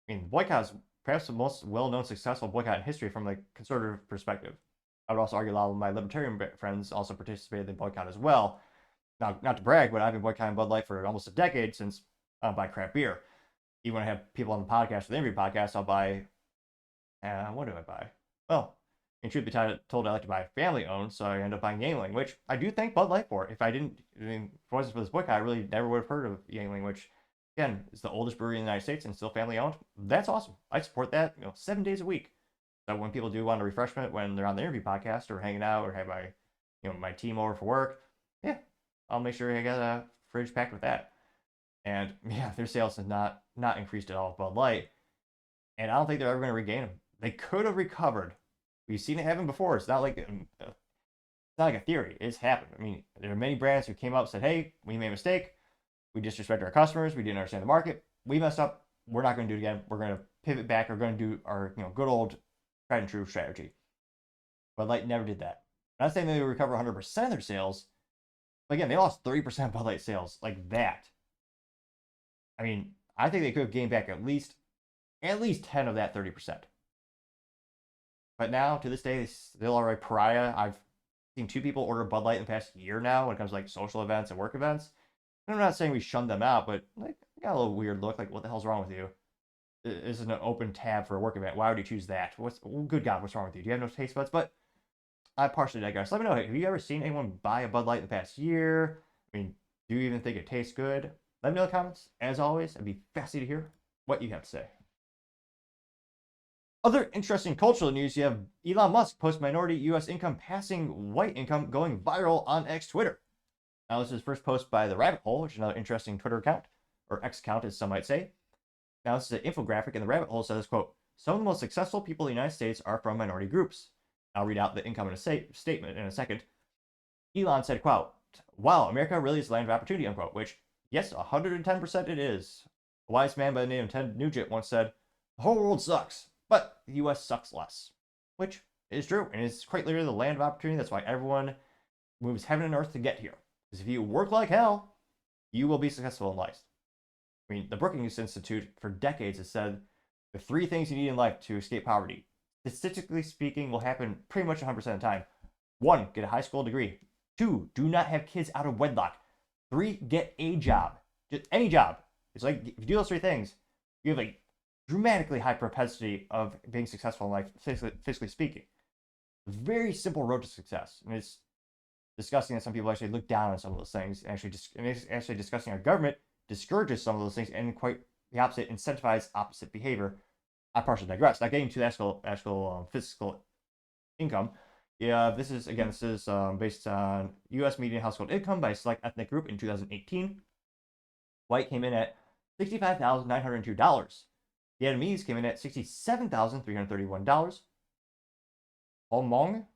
I mean, boycott is perhaps the most well-known successful boycott in history from the conservative perspective. I would also argue a lot of my libertarian friends also participated in the boycott as well. Now, not to brag, but I've been boycotting Bud Light for almost a decade since I buy craft beer. Even when I have people on the podcast, the interview podcast, I'll buy, what do I buy? Well, in truth be told, I like to buy family-owned, so I end up buying Yangling, which I do thank Bud Light for. If it wasn't for this boycott, I really never would have heard of Yangling, which, again, is the oldest brewery in the United States and still family-owned. That's awesome. I support that, 7 days a week. So when people do want a refreshment when they're on the interview podcast or hanging out or have my team over for work, yeah, I'll make sure I get a fridge packed with that. And yeah, their sales have not increased at all with Bud Light. And I don't think they're ever going to regain them. They could have recovered. We've seen it happen before. It's not like a theory. It's happened. I mean, there are many brands who came up and said, hey, we made a mistake. We disrespected our customers. We didn't understand the market. We messed up. We're not going to do it again. We're going to pivot back. We're going to do our good old tried and true strategy. Bud Light never did that. I'm not saying they would recover 100% of their sales, But again, they lost 30% Bud Light sales like that. I mean, I think they could have gained back at least 10 of that 30%. But now, to this day, they still are a pariah. I've seen 2 people order Bud Light in the past year now when it comes to like social events and work events. And I'm not saying we shun them out, but like, I got a little weird look. Like, what the hell's wrong with you? This is an open tab for a work event. Why would you choose that? Good God, what's wrong with you? Do you have no taste buds? But I partially digress. Let me know, have you ever seen anyone buy a Bud Light in the past year? I mean, do you even think it tastes good? Let me know in the comments. As always, I'd be fascinated to hear what you have to say. Other interesting cultural news, you have Elon Musk post minority U.S. income passing white income going viral on X Twitter. Now, this is his first post by The Rabbit Hole, which is another interesting Twitter account, or X account as some might say. Now, this is an infographic, and The Rabbit Hole says, quote, some of the most successful people in the United States are from minority groups. I'll read out the income in a statement in a second. Elon said, quote, wow, America really is a land of opportunity, unquote, which, yes, 110% it is. A wise man by the name of Ted Nugent once said, the whole world sucks, but the U.S. sucks less. Which is true, and it's quite literally the land of opportunity. That's why everyone moves heaven and earth to get here. Because if you work like hell, you will be successful in life. I mean, the Brookings Institute for decades has said the 3 things you need in life to escape poverty, statistically speaking, will happen pretty much 100% of the time. 1, get a high school degree. 2, do not have kids out of wedlock. 3, get a job. Just any job. It's like, if you do those 3 things, you have a dramatically high propensity of being successful in life, physically speaking. Very simple road to success. And it's disgusting that some people actually look down on some of those things. And actually discussing our government discourages some of those things and quite the opposite, incentivize opposite behavior. I partially digress. Now, getting to the actual fiscal income. Yeah, this is based on U.S. median household income by select ethnic group in 2018. White came in at $65,902. Vietnamese came in at $67,331. Hmong,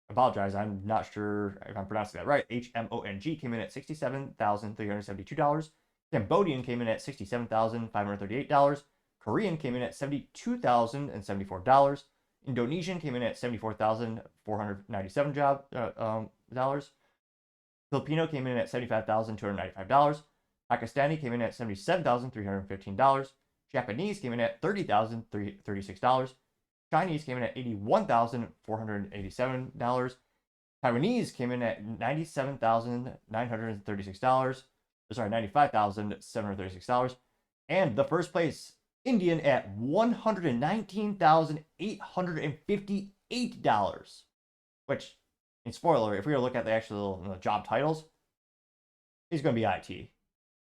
apologize, I'm not sure if I'm pronouncing that right. HMONG came in at $67,372. Cambodian came in at $67,538. Korean came in at $72,074. Indonesian came in at $74,497. Filipino came in at $75,295. Pakistani came in at $77,315. Japanese came in at $30,036. Chinese came in at $81,487. Taiwanese came in at $97,936. Sorry, $95,736. And the first place, Indian, at $119,858. Which, in spoiler, if we were to look at the actual job titles, is going to be IT.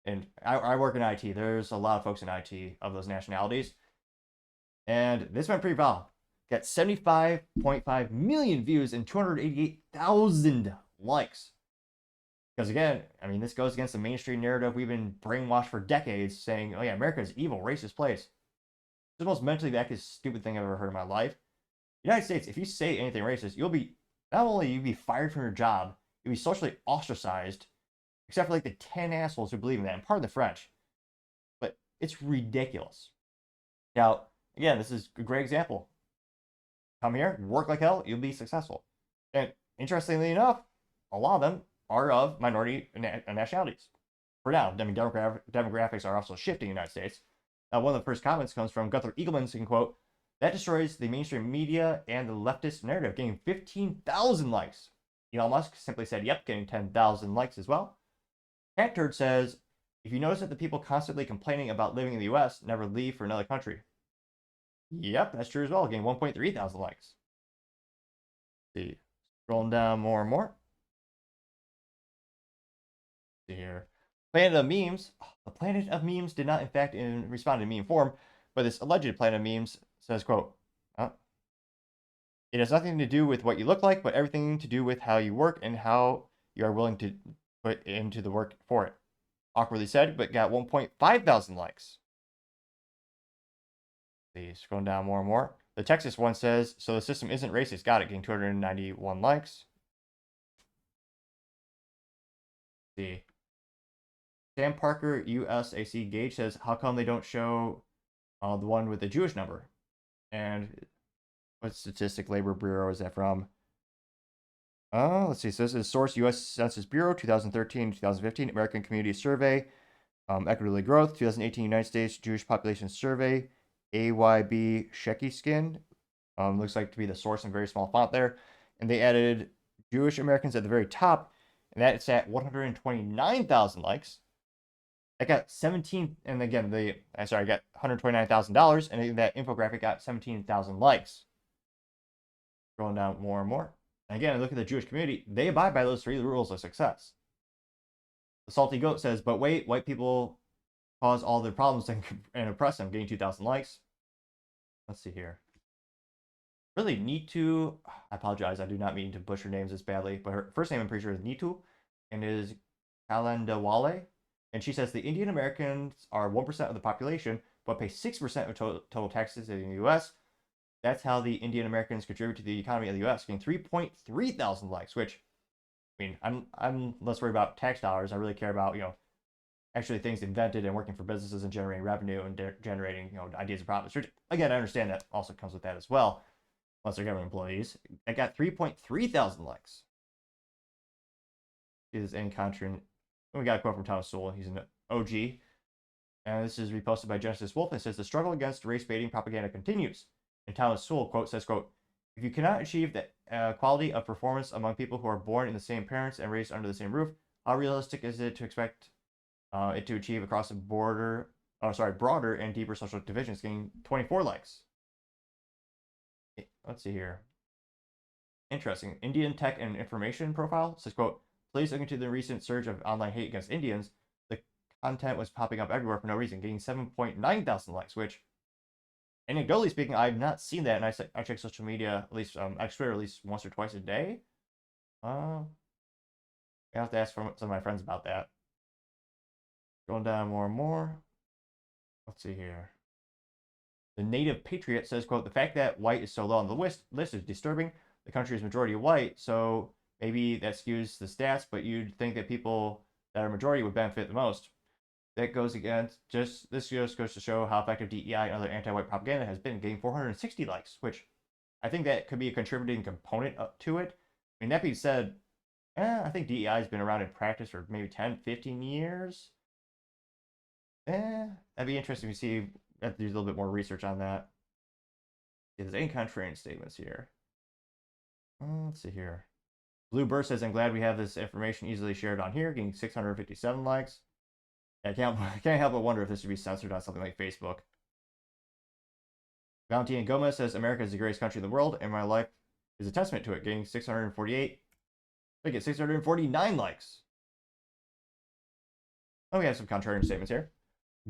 And I work in IT. There's a lot of folks in IT of those nationalities. And this went pretty well. Got 75.5 million views and 288,000 likes. Because again, I mean, this goes against the mainstream narrative we've been brainwashed for decades, saying, oh yeah, America is evil, racist place. It's the most mentally active, stupid thing I've ever heard in my life. United States, if you say anything racist, you'll be fired from your job, you'll be socially ostracized, except for like the 10 assholes who believe in that. And pardon the French, but it's ridiculous. Now, again, this is a great example. Come here, work like hell, you'll be successful. And interestingly enough, a lot of them are of minority nationalities. For now, I mean, demographics are also shifting in the United States. One of the first comments comes from Gunther Eagleman, saying, quote, that destroys the mainstream media and the leftist narrative, getting 15,000 likes. Elon Musk simply said, yep, getting 10,000 likes as well. Cat Turd says, if you notice that the people constantly complaining about living in the U.S. never leave for another country. Yep, that's true as well, getting 1.3 thousand likes. Let's see, scrolling down more and more. Let's see here. Planet of Memes. The Planet of Memes did not, in fact, respond in meme form, but this alleged Planet of Memes says, quote, it has nothing to do with what you look like, but everything to do with how you work and how you are willing to put into the work for it. Awkwardly said, but got 1.5 thousand likes. See, scrolling down more and more. The Texas one says, so the system isn't racist. Got it, getting 291 likes. Let's see. Sam Parker, USAC Gage says, how come they don't show the one with the Jewish number? And what statistic labor bureau is that from? Let's see. So this is source U.S. Census Bureau 2013-2015 American Community Survey, Equitably Growth 2018 United States Jewish Population Survey, AYB Shecky Skin. Looks like to be the source in very small font there, and they added Jewish Americans at the very top, and that's at 129,000 likes. I got 17, and again, I got $129,000, and that infographic got 17,000 likes. Scrolling down more and more. And again, look at the Jewish community. They abide by those 3 rules of success. The Salty Goat says, but wait, white people cause all their problems and oppress them, getting 2,000 likes. Let's see here. Really, Nitu, I apologize, I do not mean to butcher names this badly, but her first name I'm pretty sure is Nitu, and is Kalandawale. And she says the Indian Americans are 1% of the population, but pay 6% of total taxes in the U.S. That's how the Indian Americans contribute to the economy of the U.S., getting 3.3 thousand likes, which, I mean, I'm less worried about tax dollars. I really care about, actually things invented and working for businesses and generating revenue and generating, ideas and profits. Which, again, I understand that also comes with that as well, unless they're government employees. I got 3.3 thousand likes. Is in country. We got a quote from Thomas Sowell. He's an OG. And this is reposted by Genesis Wolf. And it says, the struggle against race-baiting propaganda continues. And Thomas Sowell, quote, says, quote, if you cannot achieve the quality of performance among people who are born in the same parents and raised under the same roof, how realistic is it to expect it to achieve across the broader and deeper social divisions, getting 24 likes. Let's see here. Interesting. Indian Tech and Information Profile says, quote, please look into the recent surge of online hate against Indians. The content was popping up everywhere for no reason, getting 7.9 thousand likes, which, anecdotally speaking, I've not seen that, and I check social media, at least Twitter, at least once or twice a day. I have to ask some of my friends about that. Going down more and more. Let's see here. The Native Patriot says, quote, the fact that white is so low on the list is disturbing. The country is majority white, so maybe that skews the stats, but you'd think that people that are majority would benefit the most. That goes against this just goes to show how effective DEI and other anti-white propaganda has been, getting 460 likes, which I think that could be a contributing component to it. I mean, that being said, I think DEI has been around in practice for maybe 10, 15 years. That'd be interesting to see. I have to do a little bit more research on that. There's any contrarian statements here. Let's see here. Blue Burst says, I'm glad we have this information easily shared on here, getting 657 likes. I can't help but wonder if this should be censored on something like Facebook. Valentina Gomez says, America is the greatest country in the world, and my life is a testament to it, getting 648. I get 649 likes. Oh, we have some contrarian statements here.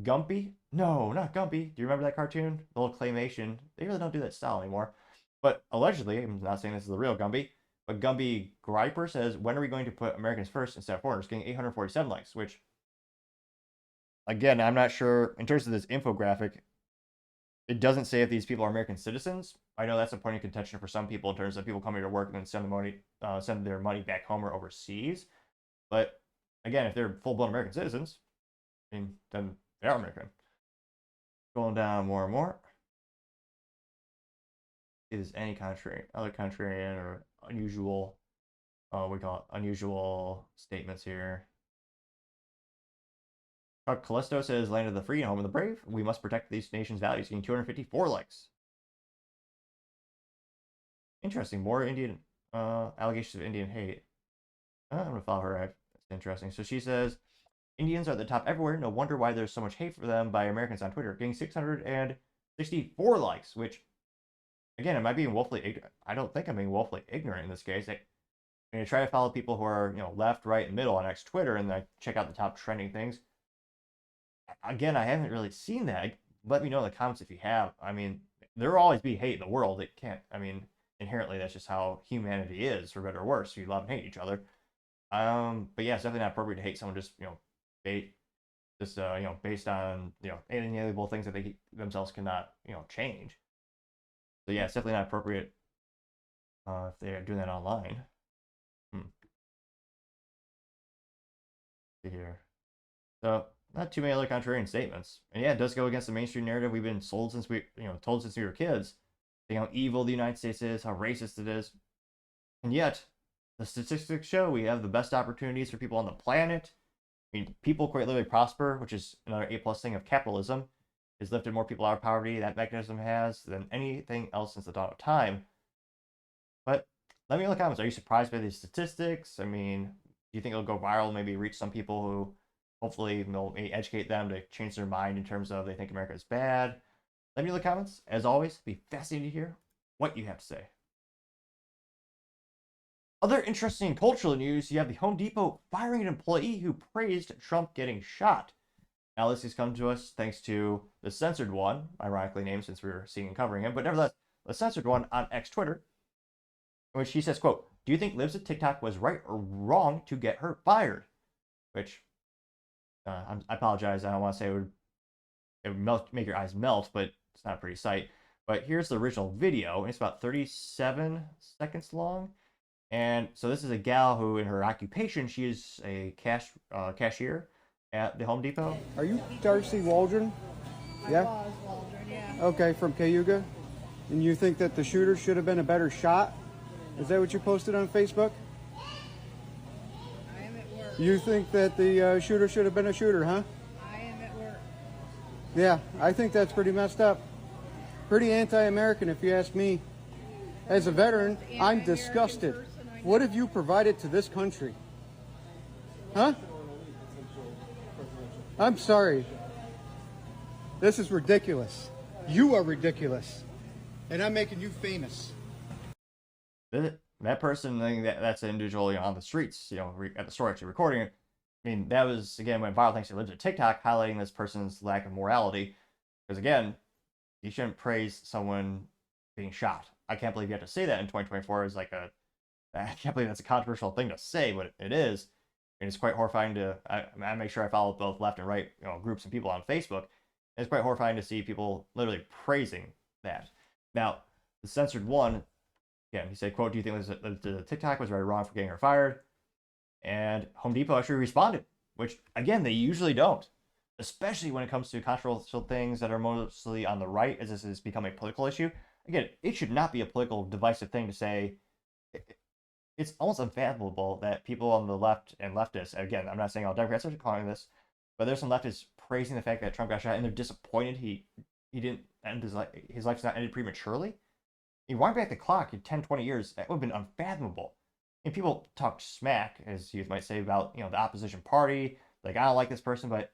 Gumpy? No, not Gumpy. Do you remember that cartoon? The little claymation. They really don't do that style anymore. But allegedly, I'm not saying this is the real Gumpy, but Gumby Griper says, when are we going to put Americans first instead of foreigners? Getting 847 likes, which, again, I'm not sure. In terms of this infographic, it doesn't say if these people are American citizens. I know that's a point of contention for some people in terms of people coming to work and then send their money back home or overseas. But again, if they're full-blown American citizens, I mean, then they are American. Going down more and more. Is any other contrarian or unusual, we call it unusual statements here. Callisto says, land of the free and home of the brave. We must protect these nation's values, getting 254 likes. Interesting. More Indian allegations of Indian hate. I'm going to follow her. That's interesting. So she says, Indians are at the top everywhere. No wonder why there's so much hate for them by Americans on Twitter. Getting 664 likes, which, again, am I being woefully ignorant? I don't think I'm being woefully ignorant in this case. I try to follow people who are, left, right, and middle on X Twitter, and I check out the top trending things. Again, I haven't really seen that. Let me know in the comments if you have. I mean, there will always be hate in the world. It can't, inherently, that's just how humanity is, for better or worse. You love and hate each other. But yeah, it's definitely not appropriate to hate someone just, based on, inalienable things that they themselves cannot, change. So yeah, it's definitely not appropriate if they're doing that online. See here. So not too many other contrarian statements. And yeah, it does go against the mainstream narrative we've been told since we were kids. How evil the United States is, how racist it is. And yet, The statistics show we have the best opportunities for people on the planet. I mean, people quite literally prosper, which is another A+ thing of capitalism. Has lifted more people out of poverty, that mechanism has, than anything else since the dawn of time. But let me know in the comments, are you surprised by these statistics? I mean, do you think it'll go viral, maybe reach some people who hopefully will educate them to change their mind in terms of they think America is bad? Let me know in the comments. As always, be fascinated to hear what you have to say. Other interesting cultural news, you have the Home Depot firing an employee who praised Trump getting shot. Now, this has come to us thanks to the censored one, ironically named since we were seeing and covering him, but nevertheless, the censored one on X Twitter, in which he says, quote, "Do you think Liv's at TikTok was right or wrong to get her fired?" Which, I apologize, I don't want to say it would make your eyes melt, but it's not a pretty sight. But here's the original video, and it's about 37 seconds long. And so this is a gal who, in her occupation, she is a cashier at the Home Depot. Are you Darcy Waldron? Yeah? Waldron, yeah. Okay, from Cayuga? And you think that the shooter should have been a better shot? Is that what you posted on Facebook? I am at work. You think that the shooter should have been a shooter, huh? I am at work. Yeah, I think that's pretty messed up. Pretty anti-American, if you ask me. As a veteran, I'm disgusted. What have you provided to this country? Huh? I'm sorry. This is ridiculous. You are ridiculous. And I'm making you famous. That person, that's an individual on the streets, at the store actually recording it. I mean, that was, again, when viral thanks to Lives at TikTok, highlighting this person's lack of morality. Because, again, you shouldn't praise someone being shot. I can't believe you have to say that in 2024 is I can't believe that's a controversial thing to say, but it is. And it's quite horrifying to, I make sure I follow both left and right groups and people on Facebook. And it's quite horrifying to see people literally praising that. Now, the censored one, again, he said, quote, "Do you think the TikTok was right or wrong for getting her fired?" And Home Depot actually responded, which, again, they usually don't. Especially when it comes to controversial things that are mostly on the right, as this has become a political issue. Again, it should not be a political divisive thing to say. It's almost unfathomable that people on the left and leftists, again, I'm not saying all Democrats are calling this, but there's some leftists praising the fact that Trump got shot, and they're disappointed he didn't end his life's not ended prematurely. You wind back the clock in 10, 20 years, that would have been unfathomable. And people talk smack, as you might say, about the opposition party. Like, I don't like this person, but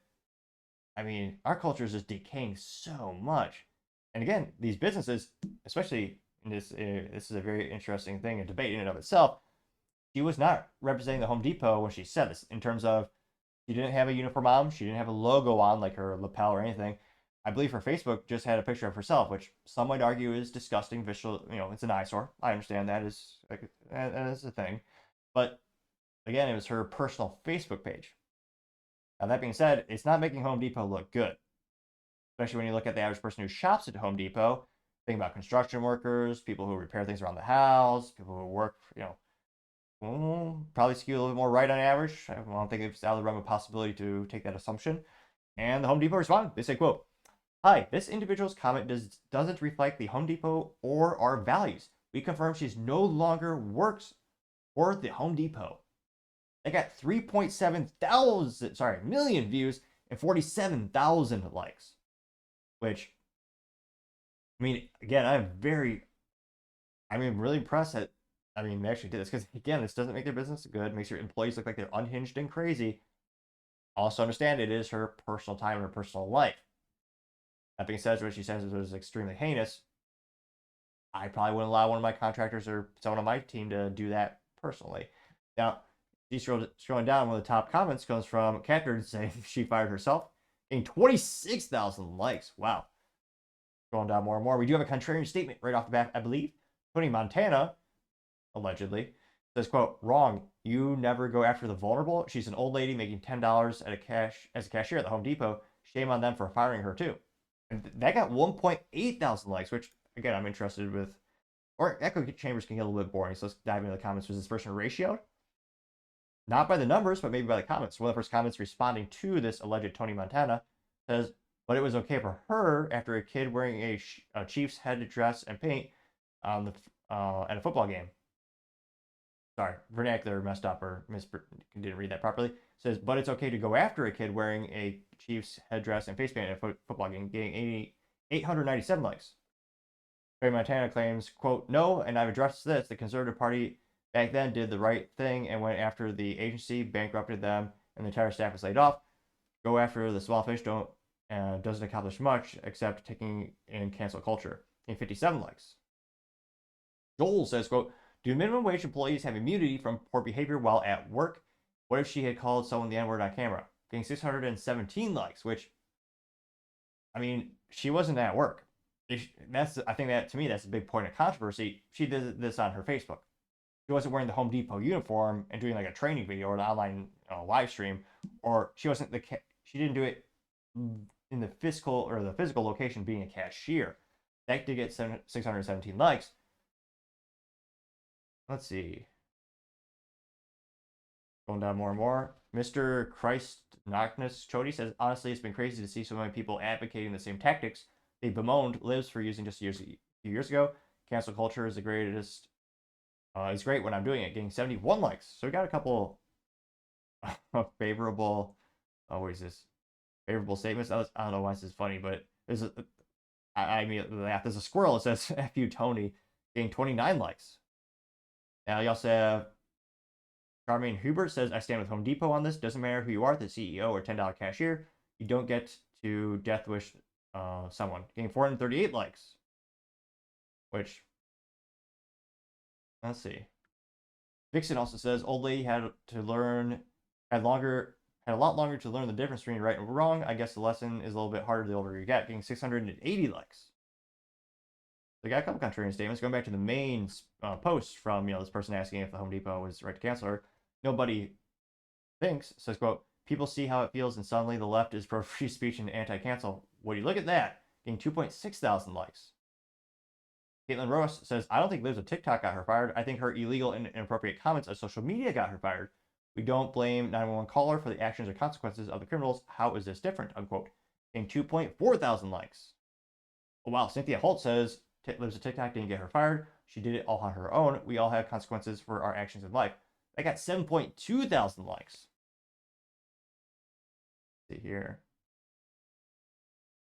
I mean, our culture is just decaying so much. And again, these businesses, especially in this is a very interesting thing, a debate in and of itself. She was not representing the Home Depot when she said this, in terms of she didn't have a uniform on, she didn't have a logo on, like her lapel or anything. I believe her Facebook just had a picture of herself, which some might argue is disgusting, visual, it's an eyesore. I understand that is a thing. But again, it was her personal Facebook page. Now, that being said, it's not making Home Depot look good. Especially when you look at the average person who shops at Home Depot. Think about construction workers, people who repair things around the house, people who work, probably skew a little bit more right on average. I don't think it's out of the realm of possibility to take that assumption. And the Home Depot responded. They say, quote, "Hi, this individual's comment doesn't reflect the Home Depot or our values. We confirm she's no longer works for the Home Depot." They got 3.7 million views and 47,000 likes. Which, I mean, again, I'm really impressed that, they actually did this. Because, again, this doesn't make their business good. It makes your employees look like they're unhinged and crazy. Also understand it is her personal time and her personal life. That being said, what she says was extremely heinous. I probably wouldn't allow one of my contractors or someone on my team to do that personally. Now, she's scrolling down, one of the top comments comes from Catherine saying she fired herself, getting 26,000 likes. Wow. Scrolling down more and more. We do have a contrarian statement right off the bat, I believe. Tony Montana, allegedly, says, quote, "Wrong. You never go after the vulnerable. She's an old lady making $10 as a cashier at the Home Depot. Shame on them for firing her, too." And that got 1.8 thousand likes, which, again, I'm interested with. Or echo chambers can get a little bit boring, so let's dive into the comments. Was this person ratioed? Not by the numbers, but maybe by the comments. One of the first comments responding to this alleged Tony Montana says, "But it was okay for her after a kid wearing a Chiefs head dress and paint at a football game." sorry, vernacular messed up or didn't read that properly. It says, but it's okay to go after a kid wearing a Chiefs headdress and face paint at a football game, getting 897 likes. Barry Montana claims, quote, no, and I've addressed this. The Conservative Party back then did the right thing and went after the agency, bankrupted them, and the entire staff was laid off. Go after the small fish doesn't accomplish much except taking in cancel culture. In 57 likes. Joel says, quote, do minimum wage employees have immunity from poor behavior while at work? What if she had called someone the N-word on camera? Getting 617 likes, which, I mean, she wasn't at work. I think that, to me, that's a big point of controversy. She did this on her Facebook. She wasn't wearing the Home Depot uniform and doing like a training video or an online live stream, or she didn't do it in the physical location being a cashier. That did get 617 likes. Let's see. Going down more and more. Mr. Christ Knockness Chody says, honestly, it's been crazy to see so many people advocating the same tactics they bemoaned Libs for using just a few years ago. Cancel culture is the greatest. It's great when I'm doing it, getting 71 likes. So we got a couple favorable. What is this? Favorable statements. I don't know why this is funny, but I immediately laughed. There's a squirrel that says "F you, Tony," getting 29 likes. Now you also have Charmaine Hubert says, I stand with Home Depot on this. Doesn't matter who you are, the CEO or $10 cashier. You don't get to death wish someone. Getting 438 likes. Which, let's see. Vixen also says, old lady had a lot longer to learn the difference between right and wrong. I guess the lesson is a little bit harder the older you get. Getting 680 likes. So we got a couple contrarian statements. Going back to the main post from this person asking if the Home Depot was right to cancel her. Nobody thinks, says, quote, people see how it feels and suddenly the left is pro free speech and anti-cancel. Would you look at that? Getting 2.6 thousand likes. Caitlin Ross says, I don't think Liz of TikTok got her fired. I think her illegal and inappropriate comments on social media got her fired. We don't blame 911 caller for the actions or consequences of the criminals. How is this different? Unquote. Getting 2.4 thousand likes. Oh, wow. Cynthia Holt says, Lives of TikTok didn't get her fired. She did it all on her own. We all have consequences for our actions in life. I got 7.2 thousand likes. Let's see here.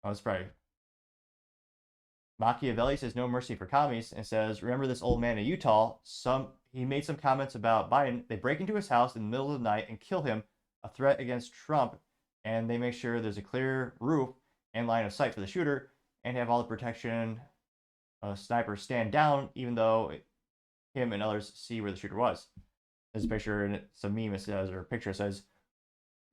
Oh, it's probably. Machiavelli says no mercy for commies and says, remember this old man in Utah? He made some comments about Biden. They break into his house in the middle of the night and kill him, a threat against Trump, and they make sure there's a clear roof and line of sight for the shooter and have all the protection. Snipers stand down even though him and others see where the shooter was. There's a picture and it's a meme, it says, or a picture says,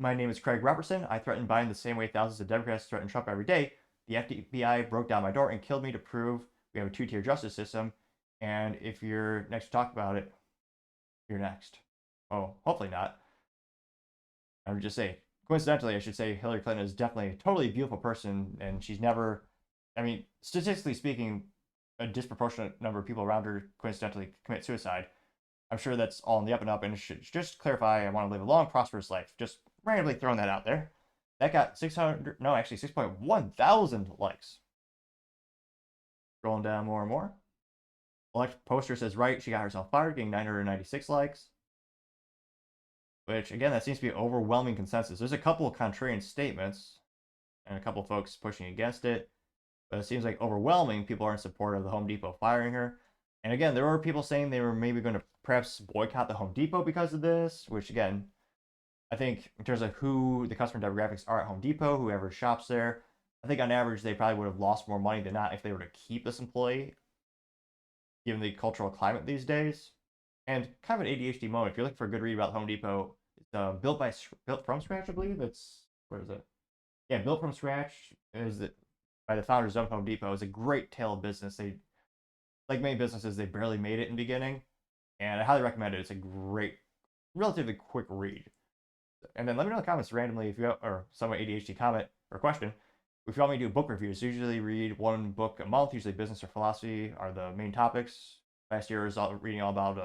my name is Craig Robertson. I threaten Biden the same way thousands of Democrats threaten Trump every day. The FBI broke down my door and killed me to prove we have a two-tier justice system. And if you're next to talk about it, you're next. Oh, hopefully not. I would just say, coincidentally, I should say Hillary Clinton is definitely a totally beautiful person, and she's never, I mean, statistically speaking, a disproportionate number of people around her coincidentally commit suicide. I'm sure that's all in the up and up, and should just clarify, I want to live a long, prosperous life. Just randomly throwing that out there. That got 6.1 thousand likes. Scrolling down more and more. Elect poster says, right, she got herself fired, getting 996 likes. Which, again, that seems to be overwhelming consensus. There's a couple of contrarian statements, and a couple of folks pushing against it. But it seems like overwhelming people are in support of the Home Depot firing her. And again, there were people saying they were maybe going to perhaps boycott the Home Depot because of this, which again, I think in terms of who the customer demographics are at Home Depot, whoever shops there, I think on average they probably would have lost more money than not if they were to keep this employee, given the cultural climate these days. And kind of an ADHD moment, if you're looking for a good read about Home Depot, it's built from scratch, I believe. Where is it? Yeah, built from scratch by the founders of Home Depot. It's a great tale of business. They, like many businesses, they barely made it in the beginning, and I highly recommend it. It's a great, relatively quick read. And then let me know in the comments randomly if you have, or some ADHD comment or question, if you want me to do book reviews. Usually read one book a month. Usually business or philosophy are the main topics. Last year was reading all about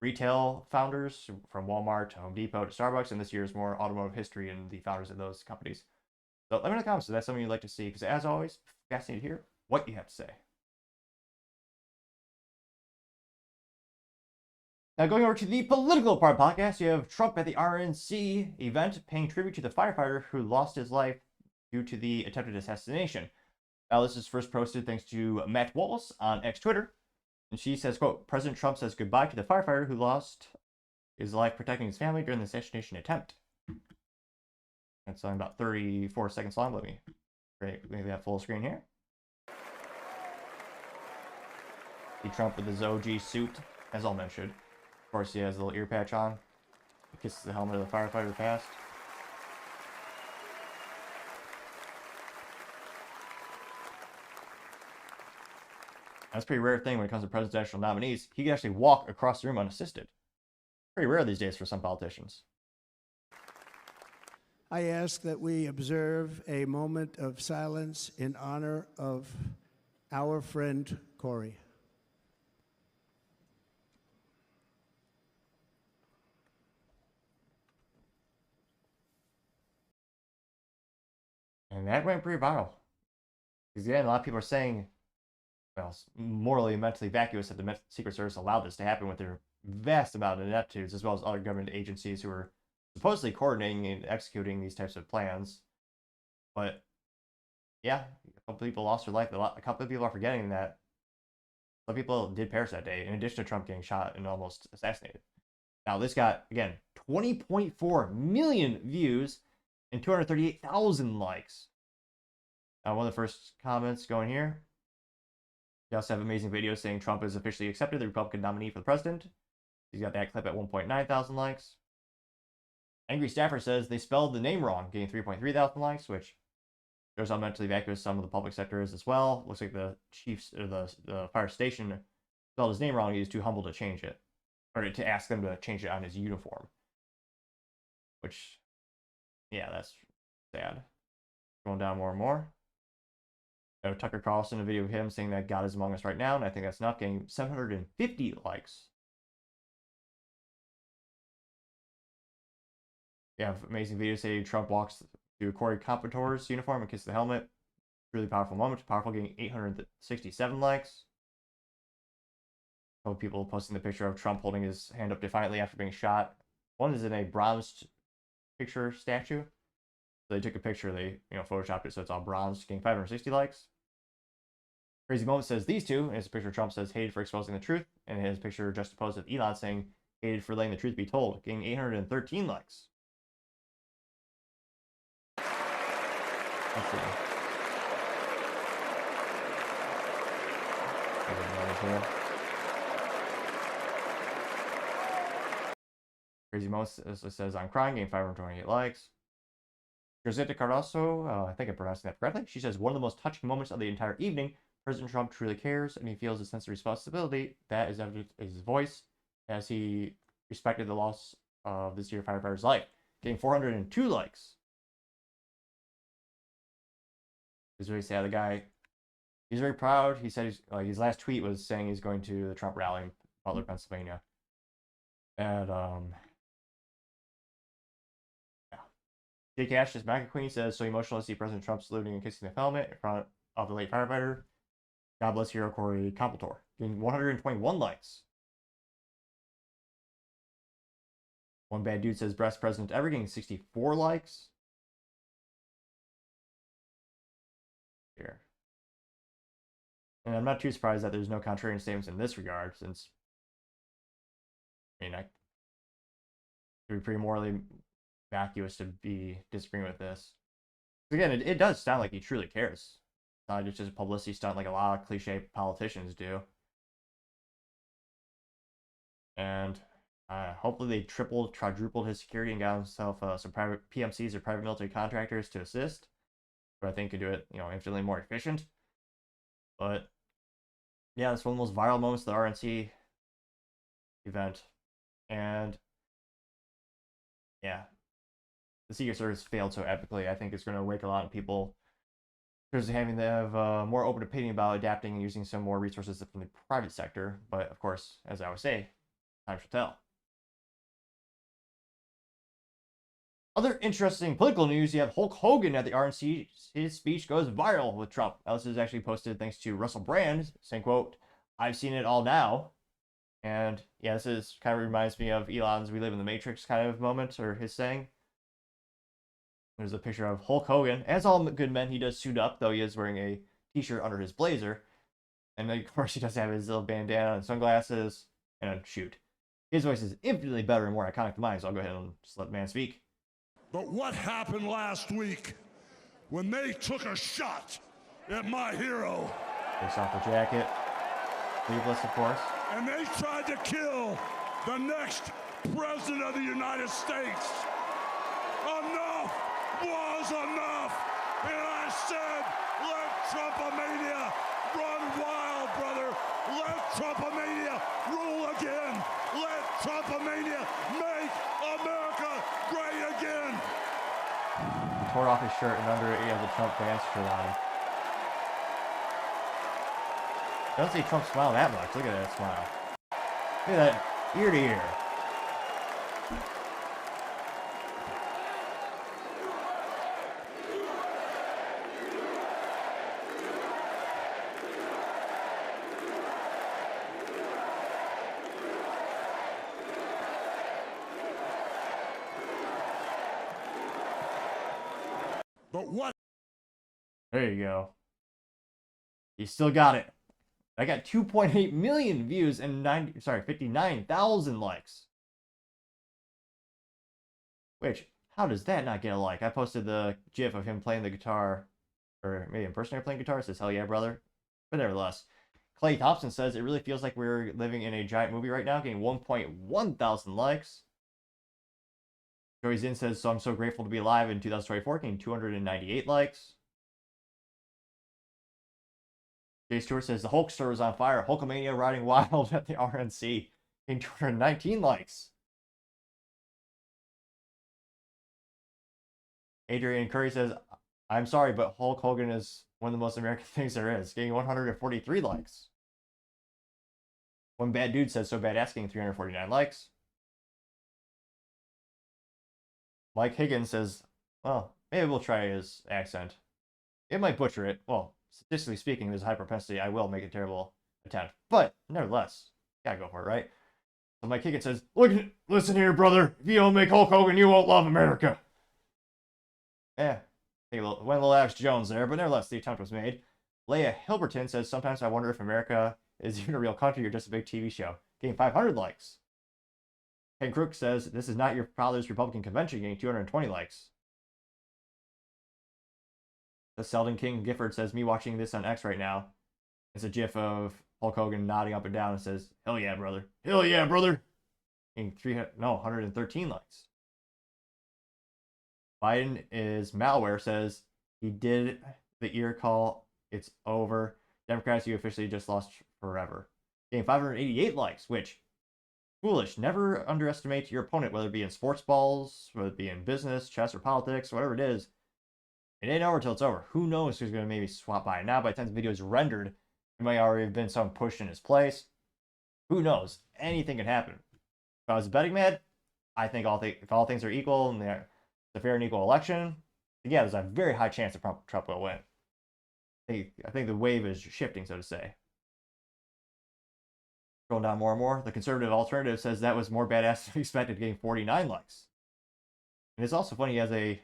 retail founders from Walmart to Home Depot to Starbucks, and this year is more automotive history and the founders of those companies. So let me know in the comments if that's something you'd like to see, because as always, fascinated to hear what you have to say. Now, going over to the political part of the podcast, you have Trump at the RNC event paying tribute to the firefighter who lost his life due to the attempted assassination. Now, this is first posted thanks to Matt Walls on X Twitter. And she says, quote, President Trump says goodbye to the firefighter who lost his life protecting his family during the assassination attempt. That's only about 34 seconds long. Let me maybe have full screen here. See Trump with his OG suit, as all men should. Of course, he has a little ear patch on. He kisses the helmet of the firefighter past. That's a pretty rare thing when it comes to presidential nominees. He can actually walk across the room unassisted. Pretty rare these days for some politicians. I ask that we observe a moment of silence in honor of our friend Corey. And that went pretty viral. Because again, a lot of people are saying, well, morally and mentally vacuous that the Secret Service allowed this to happen with their vast amount of ineptitudes, as well as other government agencies who were supposedly coordinating and executing these types of plans. But yeah, a couple people lost their life. A couple of people are forgetting that some people did perish that day, in addition to Trump getting shot and almost assassinated. Now, this got, again, 20.4 million views and 238,000 likes. One of the first comments going here. We also have amazing videos saying Trump is officially accepted the Republican nominee for the president. He's got that clip at 1.9 thousand likes. Angry Staffer says they spelled the name wrong, getting 3.3 thousand likes, which shows how mentally vacuous some of the public sector is as well. Looks like the chiefs or the fire station spelled his name wrong. He was too humble to change it, or to ask them to change it on his uniform. Which, yeah, that's sad. Going down more and more. Tucker Carlson, a video of him saying that God is among us right now, and I think that's enough, getting 750 likes. You have amazing videos saying Trump walks through Corey Comptore's uniform and kisses the helmet. Really powerful moment. Powerful, getting 867 likes. A couple people posting the picture of Trump holding his hand up defiantly after being shot. One is in a bronzed picture statue. So they took a picture, they photoshopped it so it's all bronzed, getting 560 likes. Crazy Moment says these two, and his picture Trump says hated for exposing the truth, and his picture just opposed with Elon saying hated for letting the truth be told, getting 813 likes. Let's see. Crazy Moment says I'm crying, getting 528 likes. Rosetta Cardoso, I think I'm pronouncing that correctly. She says one of the most touching moments of the entire evening. President Trump truly cares, and he feels a sense of responsibility. That is evident in his voice, as he respected the loss of this year firefighter's life, getting 402 likes. He's really sad. The guy, he's very proud. He said his last tweet was saying he's going to the Trump rally in Butler, Pennsylvania, and Jake Ash's Maca Queen says, so emotional to see President Trump saluting and kissing the helmet in front of the late firefighter. God bless hero Corey Comptore, getting 121 likes. One Bad Dude says, best president ever, getting 64 likes. Here. And I'm not too surprised that there's no contrarian statements in this regard, since, I would be pretty morally vacuous to be disagreeing with this. Again, it does sound like he truly cares. It's not just a publicity stunt like a lot of cliche politicians do. And hopefully they tripled, quadrupled his security and got himself some private PMCs or private military contractors to assist. But I think could do it, infinitely more efficient. But yeah, that's one of the most viral moments of the RNC event. And yeah, the Secret Service failed so epically. I think it's going to wake a lot of people towards having to have more open opinion about adapting and using some more resources from the private sector. But of course, as I always say, time shall tell. Other interesting political news, you have Hulk Hogan at the RNC. His speech goes viral with Trump. Now, this is actually posted thanks to Russell Brand, saying, quote, I've seen it all now. And yeah, this is kind of reminds me of Elon's "We live in the Matrix" kind of moment, or his saying. There's a picture of Hulk Hogan. As all good men, he does suit up, though he is wearing a t-shirt under his blazer. And of course, he does have his little bandana and sunglasses. And shoot, his voice is infinitely better and more iconic than mine, so I'll go ahead and just let the man speak. But what happened last week when they took a shot at my hero? Takes off the jacket. Sleeveless, of course. And they tried to kill the next president of the United States. Enough was enough. And I said, let Trumpomania run wild, brother. Let Trumpomania rule again. Let Trumpomania make America great again. He tore off his shirt, and under it he has the Trump dance shirt on him. I don't see Trump smile that much. Look at that smile. Look at that ear to ear. But what? There you go. You still got it. I got 2.8 million views and 59,000 likes. Which, how does that not get a like? I posted the gif of him playing the guitar, or maybe impersonator playing guitar. It says, hell yeah, brother. But nevertheless, Clay Thompson says, it really feels like we're living in a giant movie right now, getting 1.1 thousand likes. Joey Zinn says, so I'm so grateful to be alive in 2024, getting 298 likes. Jay Stewart says, the Hulkster is on fire. Hulkamania riding wild at the RNC. Getting 219 likes. Adrian Curry says, I'm sorry, but Hulk Hogan is one of the most American things there is. Getting 143 likes. One bad dude says, so bad asking, 349 likes. Mike Higgins says, well, maybe we'll try his accent. It might butcher it. Well, statistically speaking, there's a high propensity I will make a terrible attempt. But, nevertheless, gotta go for it, right? So Mike Higgins says, listen here, brother. If you don't make Hulk Hogan, you won't love America. Went a little Alex Jones there, but nevertheless, the attempt was made. Leia Hilberton says, sometimes I wonder if America is even a real country or just a big TV show. Getting 500 likes. Ken Crook says, this is not your father's Republican convention, getting 220 likes. The Selden King Gifford says, me watching this on X right now. It's a gif of Hulk Hogan nodding up and down and says, hell yeah, brother. Hell yeah, brother. Getting 113 likes. Biden is malware says, he did the ear call. It's over. Democrats, you officially just lost forever. Getting 588 likes, which, foolish. Never underestimate your opponent, whether it be in sports balls, whether it be in business, chess, or politics, whatever it is. It ain't over till it's over. Who knows who's going to maybe swap by. Now, by the time the video is rendered, it might already have been someone pushed in his place. Who knows? Anything can happen. If I was betting mad, I think if all things are equal and it's a fair and equal election, yeah, there's a very high chance that Trump will win. I think the wave is shifting, so to say. Scrolling down more and more, the conservative alternative says that was more badass than expected, getting 49 likes. And it's also funny, he has a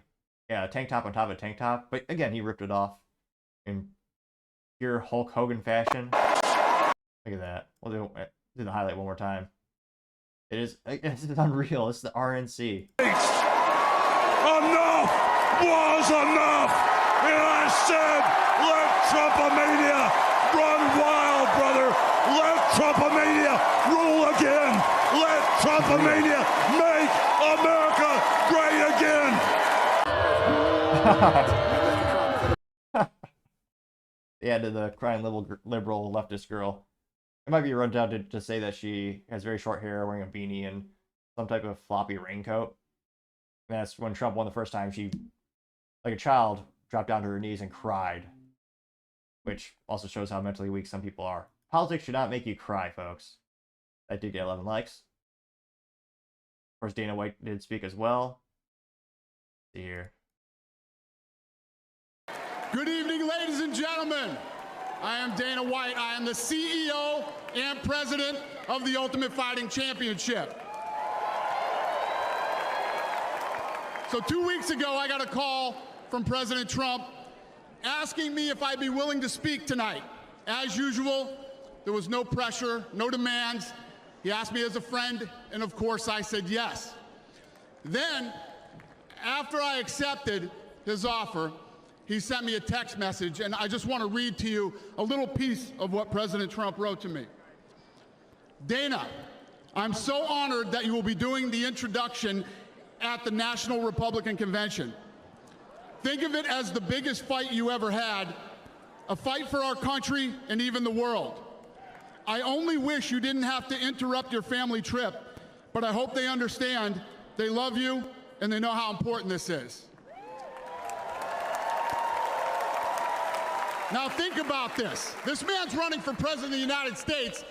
tank top on top of a tank top, but again, he ripped it off in pure Hulk Hogan fashion. Look at that. We'll do the highlight one more time. It's unreal. It's the RNC. Enough was enough! And I said, let Trumpomania run wild, brother! Let Trumpomania rule again! Let Trumpomania make America great again! Yeah, to the crying liberal leftist girl. It might be a rundown to say that she has very short hair, wearing a beanie, and some type of floppy raincoat. And that's when Trump won the first time. She, like a child, dropped down to her knees and cried. Which also shows how mentally weak some people are. Politics should not make you cry, folks. That did get 11 likes. Of course, Dana White did speak as well. Let's see here. Good evening, ladies and gentlemen. I am Dana White. I am the CEO and President of the Ultimate Fighting Championship. So 2 weeks ago, I got a call from President Trump asking me if I'd be willing to speak tonight. As usual, there was no pressure, no demands. He asked me as a friend, and of course I said yes. Then, after I accepted his offer, he sent me a text message, and I just want to read to you a little piece of what President Trump wrote to me. Dana, I'm so honored that you will be doing the introduction at the National Republican Convention. Think of it as the biggest fight you ever had, a fight for our country and even the world. I only wish you didn't have to interrupt your family trip, but I hope they understand, they love you, and they know how important this is. Now think about this. This man's running for president of the United States.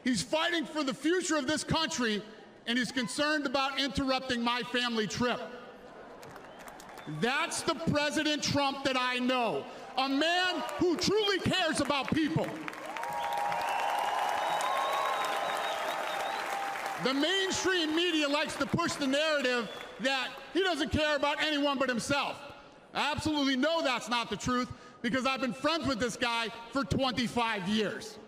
He's fighting for the future of this country, and he's concerned about interrupting my family trip. That's the President Trump that I know, a man who truly cares about people. The mainstream media likes to push the narrative that he doesn't care about anyone but himself. I absolutely know that's not the truth, because I've been friends with this guy for 25 years.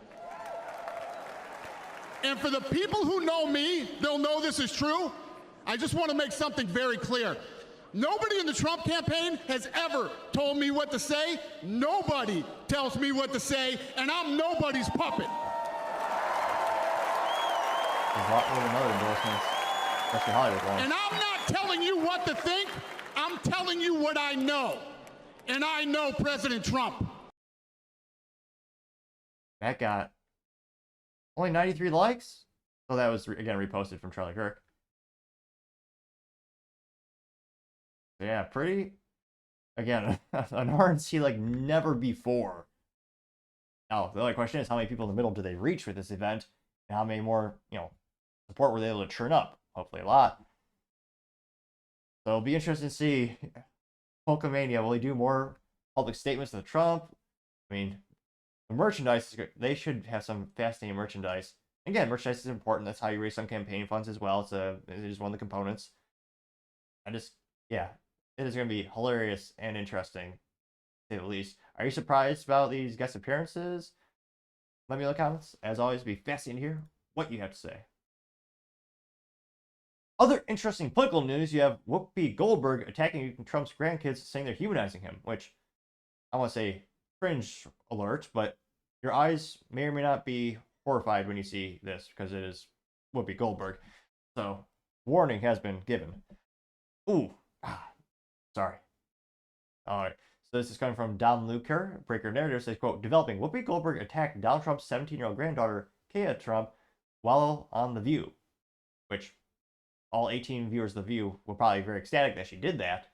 And for the people who know me, they'll know this is true. I just want to make something very clear. Nobody in the Trump campaign has ever told me what to say. Nobody tells me what to say, and I'm nobody's puppet. There's a lot more than other endorsements, especially Hollywood ones. And I'm not telling you what to think. I'm telling you what I know. And I know President Trump. That got only 93 likes. So that was, again, reposted from Charlie Kirk. So yeah, pretty, again, an RNC like never before. Now, the only question is how many people in the middle do they reach with this event? And how many more, support were they able to churn up? Hopefully a lot. So it'll be interesting to see Hulkamania. Will he do more public statements to Trump? I mean, the merchandise is good. They should have some fascinating merchandise. Again, merchandise is important. That's how you raise some campaign funds as well. It is one of the components. Yeah, it is going to be hilarious and interesting, to say the least. Are you surprised about these guest appearances? Let me know in the comments. As always, it'd be fascinating to hear what you have to say. Other interesting political news, you have Whoopie Goldberg attacking Trump's grandkids, saying they're humanizing him, which I want to say cringe alert, but your eyes may or may not be horrified when you see this, because it is Whoopie Goldberg. So, warning has been given. Ooh, sorry. All right, so this is coming from Don Luker. Breaker Narrative says, quote, developing Whoopie Goldberg attacked Donald Trump's 17-year-old granddaughter, Kaya Trump, while on The View, which all 18 viewers of The View were probably very ecstatic that she did that.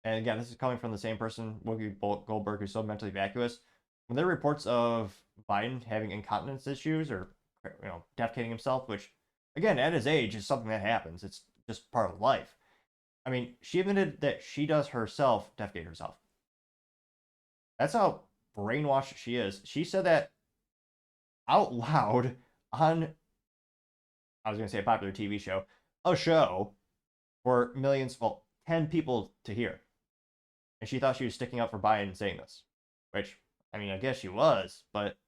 And again, this is coming from the same person, Whoopie Goldberg, who's so mentally vacuous. When there are reports of Biden having incontinence issues or, defecating himself, which, again, at his age is something that happens. It's just part of life. I mean, she admitted that she does herself defecate herself. That's how brainwashed she is. She said that out loud on, I was going to say a popular TV show, a show for millions, 10 people to hear. And she thought she was sticking up for Biden saying this. Which, I mean, I guess she was, but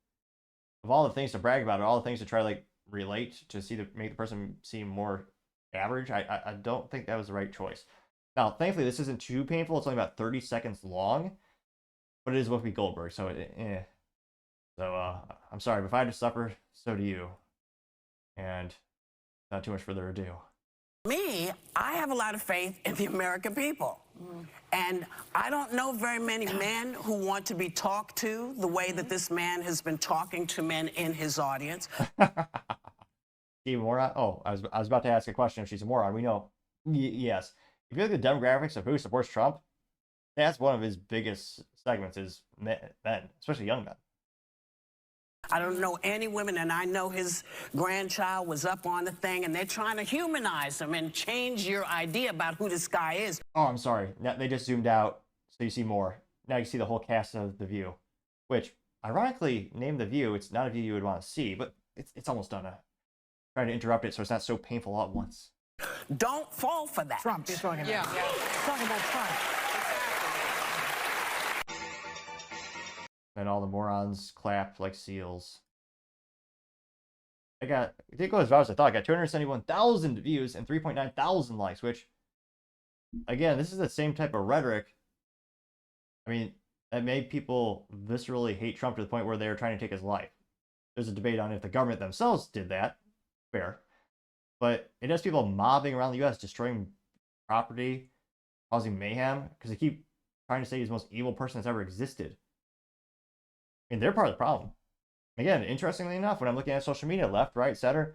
of all the things to brag about, all the things to try to, relate to make the person seem more average, I don't think that was the right choice. Now, thankfully, this isn't too painful. It's only about 30 seconds long, but it is Whoopi Goldberg, so So, I'm sorry, but if I had to suffer, so do you. And not too much further ado. Me, I have a lot of faith in the American people. And I don't know very many men who want to be talked to the way that this man has been talking to men in his audience. She a moron? Oh, I was about to ask a question if she's a moron. We know, yes. If you look at the demographics of who supports Trump, that's one of his biggest segments is men, especially young men. I don't know any women, and I know his grandchild was up on the thing, and they're trying to humanize him and change your idea about who this guy is. Oh, I'm sorry. Now, they just zoomed out, so you see more. Now you see the whole cast of The View, which, ironically, named The View. It's not a view you would want to see, but it's almost done trying to interrupt it so it's not so painful all at once. Don't fall for that. Trump. He's talking about. Yeah. He's talking about Trump. And all the morons clap like seals. It didn't go as far as I thought. I got 271,000 views and 3.9 thousand likes, which, again, this is the same type of rhetoric. I mean, that made people viscerally hate Trump to the point where they were trying to take his life. There's a debate on if the government themselves did that. Fair. But it has people mobbing around the U.S., destroying property, causing mayhem, because they keep trying to say he's the most evil person that's ever existed. I mean, they're part of the problem. Again, interestingly enough, when I'm looking at social media, left, right, center,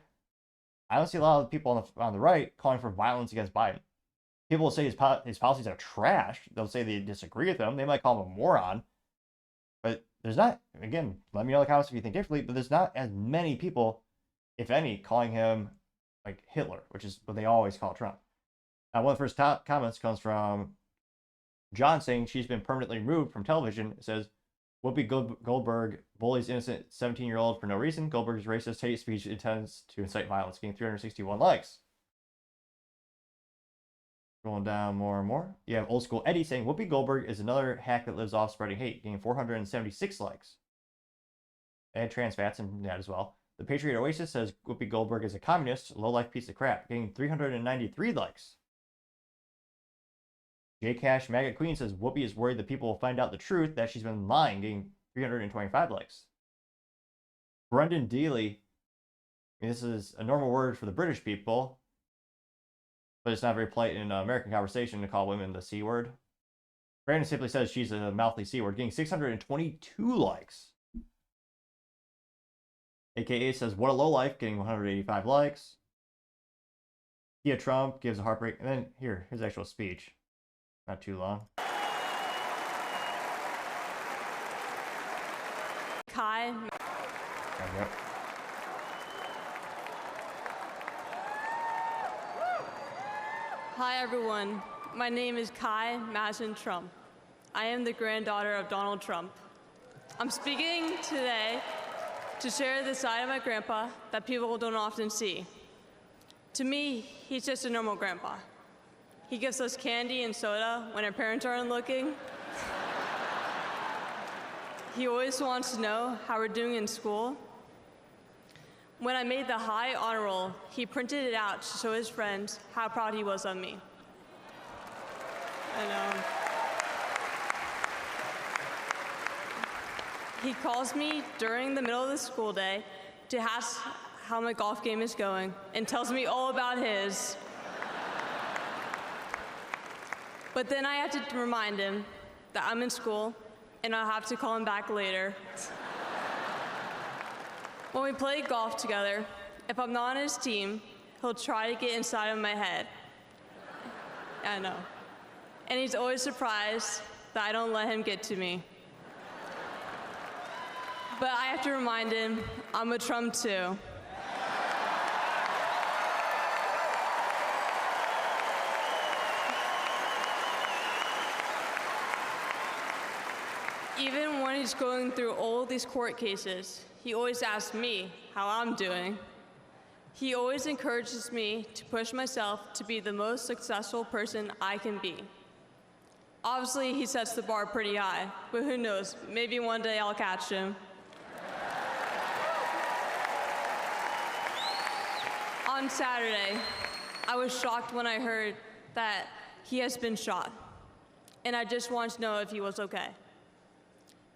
I don't see a lot of people on the right calling for violence against Biden. People will say his policies are trash. They'll say they disagree with them. They might call him a moron. But there's not, again, let me know in the comments if you think differently, but there's not as many people, if any, calling him like Hitler, which is what they always call Trump. Now, one of the first comments comes from John saying she's been permanently removed from television. It says, Whoopie Goldberg bullies innocent 17-year-old for no reason. Goldberg's racist hate speech intends to incite violence, getting 361 likes. Scrolling down more and more. You have Old School Eddie saying, Whoopie Goldberg is another hack that lives off spreading hate, getting 476 likes. And trans fats in that as well. The Patriot Oasis says Whoopie Goldberg is a communist, low-life piece of crap, getting 393 likes. J Cash Maggot Queen says Whoopi is worried that people will find out the truth that she's been lying, getting 325 likes. Brendan Dealey, I mean, this is a normal word for the British people, but it's not very polite in American conversation to call women the C word. Brandon simply says she's a mouthy C word, getting 622 likes. AKA says, what a low life, getting 185 likes. Kia Trump gives a heartbreak. And then here, his actual speech. Not too long. Kai. Yep. Hi, everyone. My name is Kai Madison Trump. I am the granddaughter of Donald Trump. I'm speaking today to share the side of my grandpa that people don't often see. To me, he's just a normal grandpa. He gives us candy and soda when our parents aren't looking. He always wants to know how we're doing in school. When I made the high honor roll, he printed it out to show his friends how proud he was of me. And he calls me during the middle of the school day to ask how my golf game is going and tells me all about his. But then I have to remind him that I'm in school and I'll have to call him back later. When we play golf together, if I'm not on his team, he'll try to get inside of my head. I know. And he's always surprised that I don't let him get to me. But I have to remind him I'm a Trump too. Even when he's going through all these court cases, he always asks me how I'm doing. He always encourages me to push myself to be the most successful person I can be. Obviously, he sets the bar pretty high, but who knows, maybe one day I'll catch him. On Saturday, I was shocked when I heard that he has been shot, and I just wanted to know if he was okay.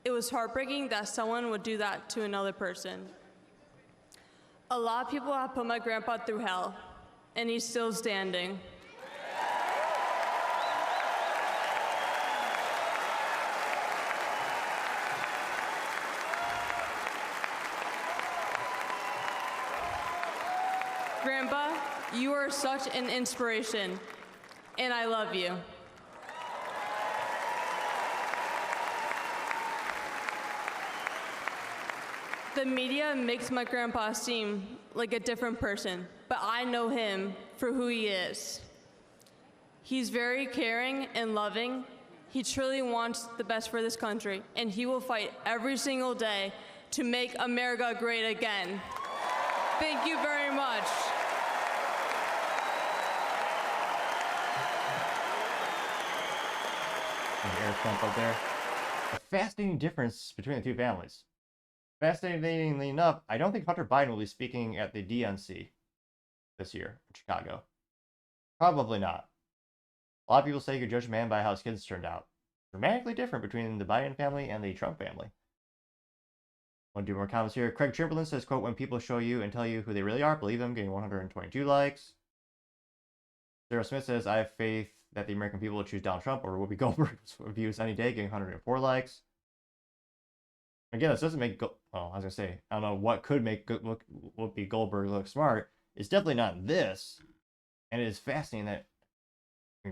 It was heartbreaking that someone would do that to another person. A lot of people have put my grandpa through hell, and he's still standing. Grandpa, you are such an inspiration, and I love you. The media makes my grandpa seem like a different person, but I know him for who he is. He's very caring and loving. He truly wants the best for this country, and he will fight every single day to make America great again. Thank you very much. Air Trump up there. A fascinating difference between the two families. Fascinatingly enough, I don't think Hunter Biden will be speaking at the DNC this year in Chicago. Probably not. A lot of people say you could judge a man by how his kids turned out. Dramatically different between the Biden family and the Trump family. Want to do more comments here? Craig Chamberlain says, quote, when people show you and tell you who they really are, believe them, getting 122 likes. Sarah Smith says, I have faith that the American people will choose Donald Trump or Whoopi Goldberg's views any day, getting 104 likes. Again, this doesn't make, well, I was going to say, I don't know what could make Whoopi Goldberg look smart. It's definitely not this. And it is fascinating that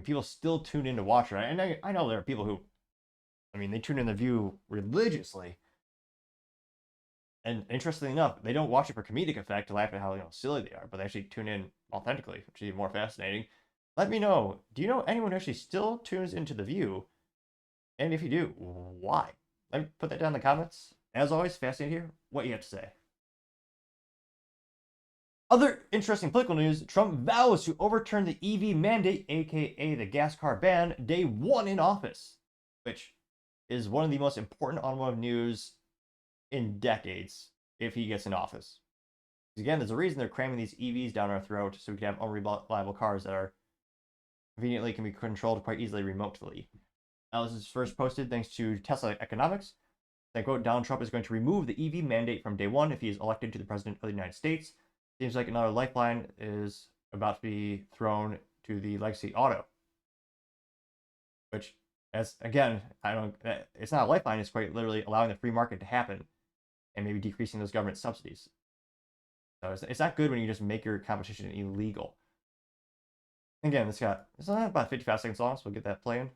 people still tune in to watch her. And I know there are people who, they tune in The View religiously. And interestingly enough, they don't watch it for comedic effect to laugh at how silly they are, but they actually tune in authentically, which is even more fascinating. Let me know, do you know anyone who actually still tunes into The View? And if you do, why? Let me put that down in the comments. As always, fascinating to hear what you have to say. Other interesting political news, Trump vows to overturn the EV mandate, aka the gas car ban, day one in office, which is one of the most important automotive news in decades if he gets in office. Again, there's a reason they're cramming these EVs down our throat so we can have unreliable cars that are conveniently can be controlled quite easily remotely. Now, this is first posted thanks to Tesla Economics. That quote, Donald Trump is going to remove the EV mandate from day one if he is elected to the president of the United States. Seems like another lifeline is about to be thrown to the legacy auto. Which, as again, it's not a lifeline, it's quite literally allowing the free market to happen and maybe decreasing those government subsidies. So it's not good when you just make your competition illegal. Again, it's about 55 seconds long, so we'll get that playing.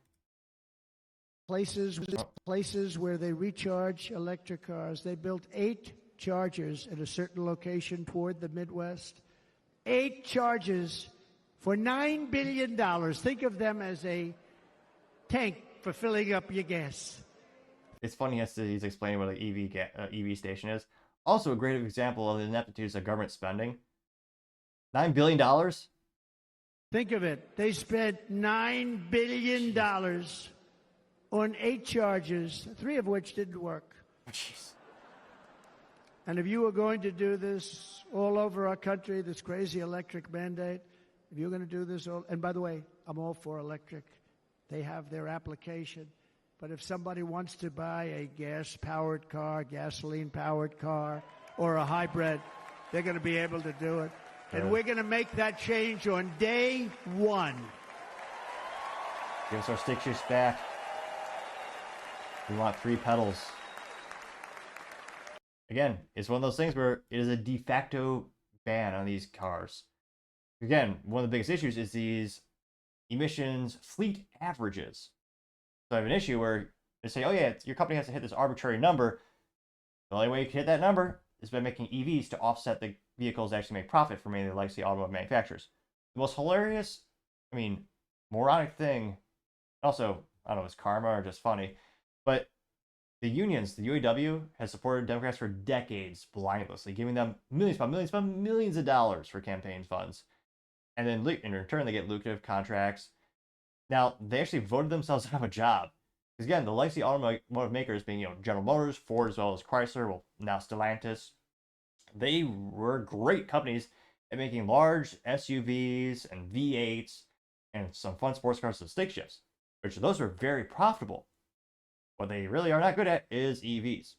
Places where they recharge electric cars. They built 8 chargers at a certain location toward the Midwest. 8 chargers for $9 billion. Think of them as a tank for filling up your gas. It's funny as he's explaining what an EV station is. Also a great example of the ineptitude of government spending. $9 billion? Think of it. They spent $9 billion on 8 chargers, 3 of which didn't work. Jeez. And if you were going to do this all over our country, this crazy electric mandate, if you're going to do this and by the way, I'm all for electric. They have their application. But if somebody wants to buy a gas-powered car, gasoline-powered car, or a hybrid, they're going to be able to do it. And we're going to make that change on day one. Give us our stick shifts back. We want 3 pedals. Again, it's one of those things where it is a de facto ban on these cars. Again, one of the biggest issues is these emissions fleet averages. So I have an issue where they say, oh yeah, your company has to hit this arbitrary number. The only way you can hit that number is by making EVs to offset the vehicles that actually make profit for many of the legacy automotive manufacturers. The most hilarious, moronic thing, also, I don't know if it's karma or just funny, but the unions, the UAW, has supported Democrats for decades blindlessly, giving them millions of dollars for campaign funds. And then in return, they get lucrative contracts. Now, they actually voted themselves out of a job. Because again, the legacy automotive makers being, General Motors, Ford, as well as Chrysler, well, now Stellantis, they were great companies at making large SUVs and V8s and some fun sports cars and stick shifts, which those were very profitable. What they really are not good at is EVs.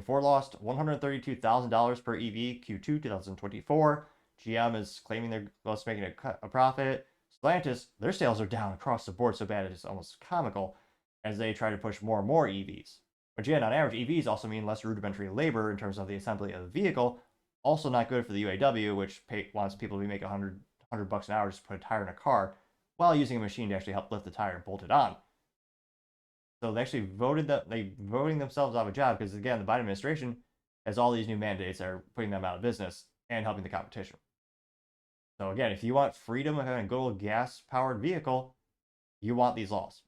Ford lost $132,000 per EV Q2 2024. GM is claiming they're making a profit. Stellantis, their sales are down across the board so bad it's almost comical as they try to push more and more EVs. But again, on average, EVs also mean less rudimentary labor in terms of the assembly of the vehicle. Also not good for the UAW, which wants people to make $100 an hour just to put a tire in a car while using a machine to actually help lift the tire and bolt it on. So they actually voting themselves out of a job because, again, the Biden administration has all these new mandates that are putting them out of business and helping the competition. So again, if you want freedom of having a good old gas-powered vehicle, you want these laws.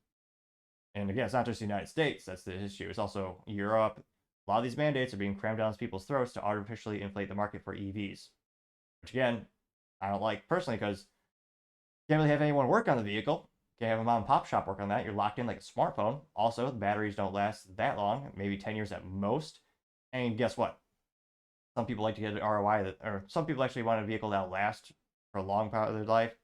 And again, it's not just the United States that's the issue. It's also Europe. A lot of these mandates are being crammed down people's throats to artificially inflate the market for EVs. which again, I don't like personally because you can't really have anyone work on the vehicle. You can't have a mom and pop shop work on that. You're locked in like a smartphone. Also, the batteries don't last that long, maybe 10 years at most. And guess what? Some people like to get an ROI or some people actually want a vehicle that'll last for a long part of their life. So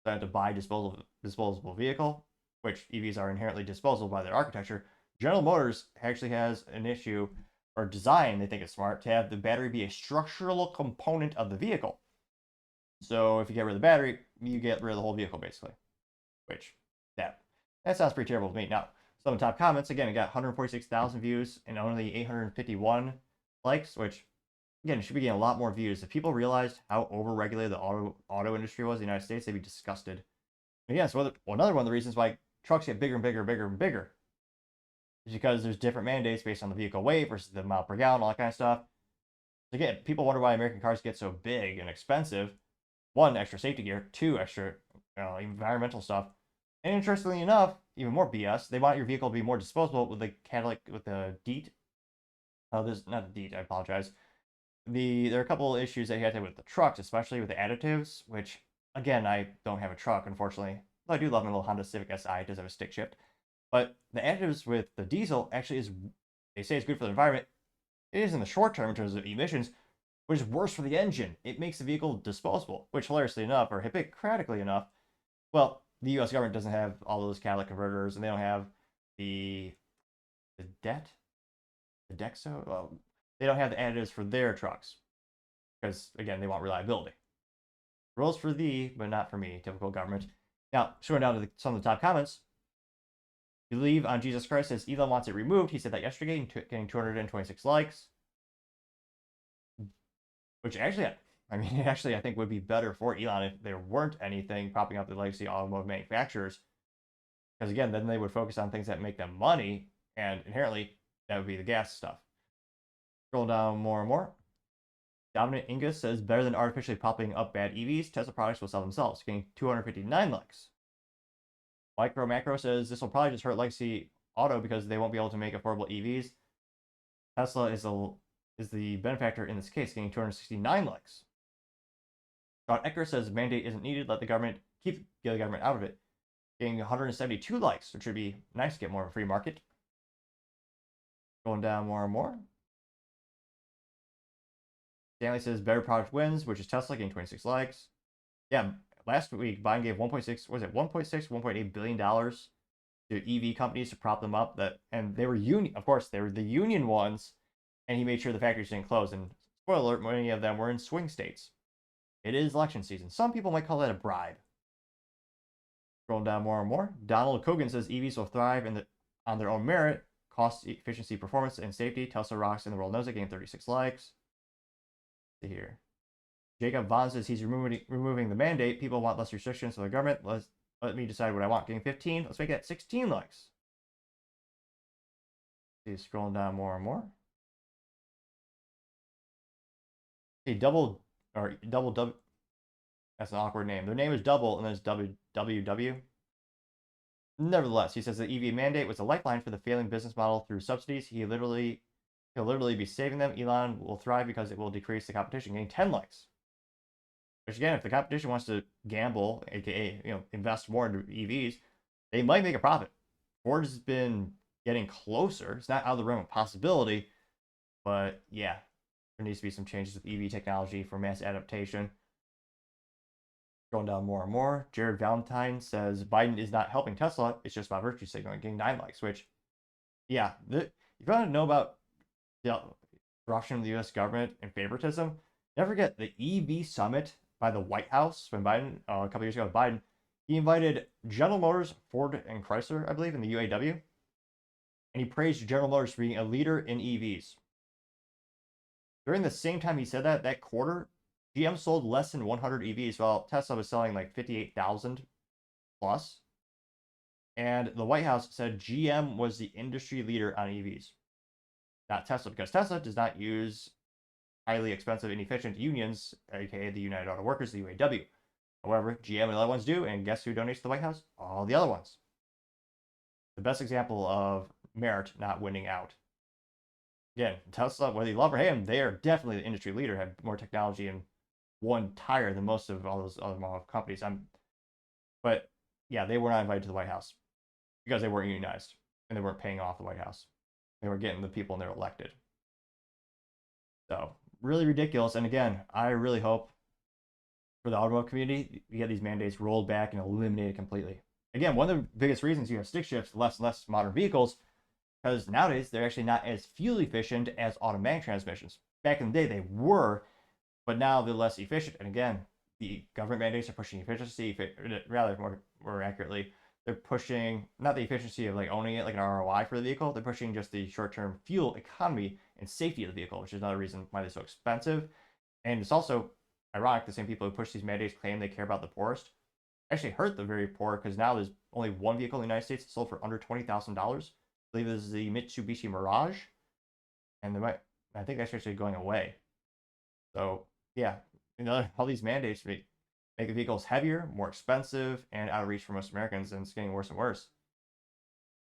they have to buy a disposable vehicle, which EVs are inherently disposable by their architecture. General Motors actually has an issue or design, they think it's smart, to have the battery be a structural component of the vehicle. So if you get rid of the battery, you get rid of the whole vehicle basically. Which, that sounds pretty terrible to me. Now, some of the top comments, again, it got 146,000 views and only 851 likes, which, again, it should be getting a lot more views. If people realized how overregulated the auto industry was in the United States, they'd be disgusted. And again, so another one of the reasons why trucks get bigger and bigger and bigger and bigger is because there's different mandates based on the vehicle weight versus the mile per gallon, all that kind of stuff. Again, people wonder why American cars get so big and expensive. One, extra safety gear. Two, extra environmental stuff. And interestingly enough, even more BS, they want your vehicle to be more disposable with the Cadillac, with the DEET. Oh, there's not the DEET, I apologize. There are a couple of issues that you have to have with the trucks, especially with the additives, which, again, I don't have a truck, unfortunately. Though I do love my little Honda Civic Si. It does have a stick shift. But the additives with the diesel actually is, they say it's good for the environment. It is in the short term in terms of emissions, which is worse for the engine. It makes the vehicle disposable, which, hilariously enough, or hypocritically enough, well, the U.S. government doesn't have all those catalytic converters, and they don't have the DEXO. Well, they don't have the additives for their trucks because, again, they want reliability. Rules for thee, but not for me. Typical government. Now, showing down to some of the top comments. Believe on Jesus Christ says Elon wants it removed. He said that yesterday, getting 226 likes. Which actually, I think would be better for Elon if there weren't anything propping up the legacy automotive manufacturers. Because again, then they would focus on things that make them money, and inherently, that would be the gas stuff. Scroll down more and more. Dominant Ingus says, better than artificially popping up bad EVs, Tesla products will sell themselves, getting 259 likes. Micro Macro says, this will probably just hurt legacy auto because they won't be able to make affordable EVs. Tesla is the benefactor in this case, getting 269 likes. John Ecker says, mandate isn't needed, let the government get the government out of it, getting 172 likes, which would be nice to get more of a free market. Going down more and more. Stanley says, better product wins, which is Tesla, getting 26 likes. Yeah, last week, Biden gave 1.8 billion dollars to EV companies to prop them up. And they were of course, they were the union ones, and he made sure the factories didn't close. And spoiler alert, many of them were in swing states. It is election season. Some people might call that a bribe. Scrolling down more and more. Donald Hogan says EVs will thrive on their own merit, cost, efficiency, performance, and safety. Tesla rocks, and the world knows it, getting 36 likes. Here. Jacob Vaughn says he's removing the mandate. People want less restrictions from the government. Let me decide what I want. Getting 15. Let's make that 16 likes. See, scrolling down more and more. Okay, double. That's an awkward name. Their name is Double, and then it's WWW. Nevertheless, he says the EV mandate was a lifeline for the failing business model through subsidies. He'll literally be saving them. Elon will thrive because it will decrease the competition, getting 10 likes. Which again, if the competition wants to gamble, aka invest more into EVs, they might make a profit. Ford has been getting closer. It's not out of the realm of possibility, but yeah, there needs to be some changes with EV technology for mass adaptation. Going down more and more. Jared Valentine says Biden is not helping Tesla. It's just about virtue signaling, getting 9 likes. Which, yeah, if you want to know about the corruption of the U.S. government and favoritism, never forget the EV summit by the White House when Biden, a couple years ago with Biden, he invited General Motors, Ford, and Chrysler, I believe, in the UAW, and he praised General Motors for being a leader in EVs. During the same time he said that quarter, GM sold less than 100 EVs, while Tesla was selling like 58,000 plus. And the White House said GM was the industry leader on EVs, not Tesla, because Tesla does not use highly expensive, inefficient unions, aka the United Auto Workers, the UAW. However, GM and other ones do, and guess who donates to the White House? All the other ones. The best example of merit not winning out. Again, Tesla, whether you love or hate them, they are definitely the industry leader, have more technology and one tire than most of all those other companies. But yeah, they were not invited to the White House because they weren't unionized and they weren't paying off the White House. They were getting the people and they're elected. So really ridiculous. And again, I really hope for the automotive community, you get these mandates rolled back and eliminated completely. Again, one of the biggest reasons you have stick shifts, less and less modern vehicles, because nowadays they're actually not as fuel efficient as automatic transmissions. Back in the day, they were, but now they're less efficient. And again, the government mandates are pushing efficiency, rather more accurately, they're pushing not the efficiency of like owning it like an ROI for the vehicle. They're pushing just the short-term fuel economy and safety of the vehicle, which is another reason why they're so expensive. And it's also ironic the same people who push these mandates claim they care about the poorest actually hurt the very poor, because now there's only one vehicle in the United States sold for under $20,000. I believe this is the Mitsubishi Mirage, and I think that's actually going away. So yeah, all these mandates make the vehicles heavier, more expensive, and out of reach for most Americans, and it's getting worse and worse.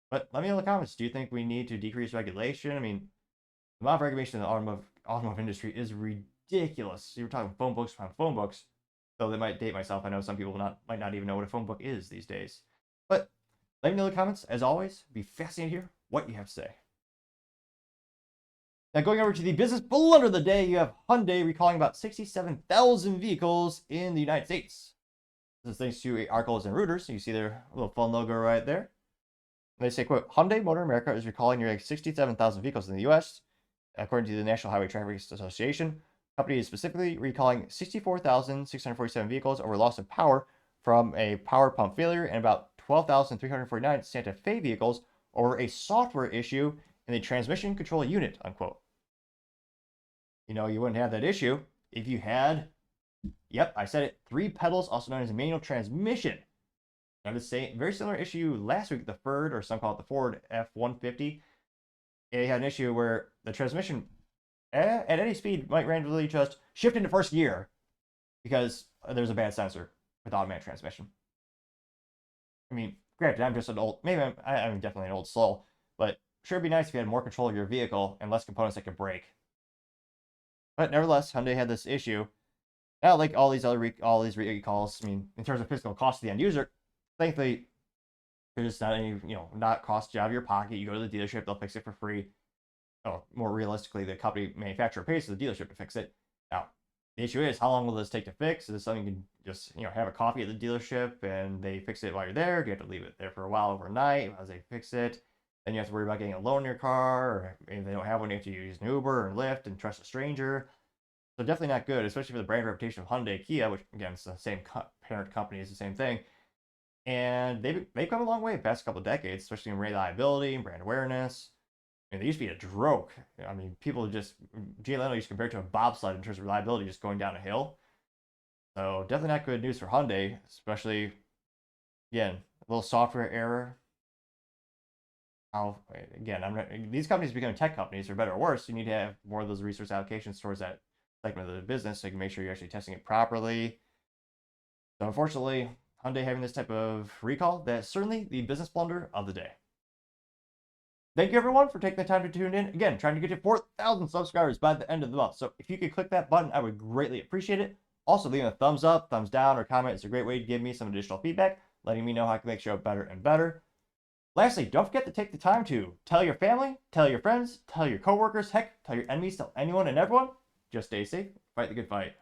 But let me know in the comments, do you think we need to decrease regulation? I mean, the amount of regulation in the automotive industry is ridiculous. You're talking phone books upon phone books. So they might date myself. I know some people might not even know what a phone book is these days. But let me know in the comments. As always, be fascinated to hear what you have to say. Now going over to the business blunder of the day, you have Hyundai recalling about 67,000 vehicles in the United States. This is thanks to articles and Reuters. You see their little fun logo right there. And they say, quote, Hyundai Motor America is recalling nearly 67,000 vehicles in the U.S., according to the National Highway Traffic Association. The company is specifically recalling 64,647 vehicles over loss of power from a power pump failure and about 12,349 Santa Fe vehicles over a software issue in the transmission control unit, unquote. You know, you wouldn't have that issue if you had, yep, I said it, 3 pedals, also known as a manual transmission. Now, the same, very similar issue last week, the Ford, or some call it the Ford F-150. It had an issue where the transmission at any speed might randomly just shift into first gear because there's a bad sensor with automatic transmission. I mean, granted, I'm just an old, maybe I'm definitely an old soul, but sure, it'd be nice if you had more control of your vehicle and less components that could break. But nevertheless, Hyundai had this issue. Now, like all these recalls, I mean, in terms of physical cost to the end user, thankfully, there's not any, not cost you out of your pocket. You go to the dealership, they'll fix it for free. Oh, more realistically, the company manufacturer pays for the dealership to fix it. Now, the issue is, how long will this take to fix? Is this something you can just, have a coffee at the dealership and they fix it while you're there? Do you have to leave it there for a while overnight as they fix it? Then you have to worry about getting a loan in your car, or if they don't have one, you have to use an Uber or Lyft and trust a stranger. So definitely not good, especially for the brand reputation of Hyundai, Kia, which again, it's the same parent company, is the same thing. And they've come a long way the past couple of decades, especially in reliability and brand awareness. I mean, they used to be a joke. I mean, people Jay Leno used to compare it to a bobsled in terms of reliability, just going down a hill. So definitely not good news for Hyundai, especially, again, a little software error. These companies become tech companies, for better or worse. You need to have more of those resource allocations towards that segment of the business so you can make sure you're actually testing it properly. So unfortunately, Hyundai having this type of recall, that's certainly the business blunder of the day. Thank you, everyone, for taking the time to tune in. Again, trying to get to 4,000 subscribers by the end of the month. So if you could click that button, I would greatly appreciate it. Also, leaving a thumbs up, thumbs down, or comment is a great way to give me some additional feedback, letting me know how I can make the show better and better. Lastly, don't forget to take the time to tell your family, tell your friends, tell your coworkers, heck, tell your enemies, tell anyone and everyone. Just stay safe, fight the good fight.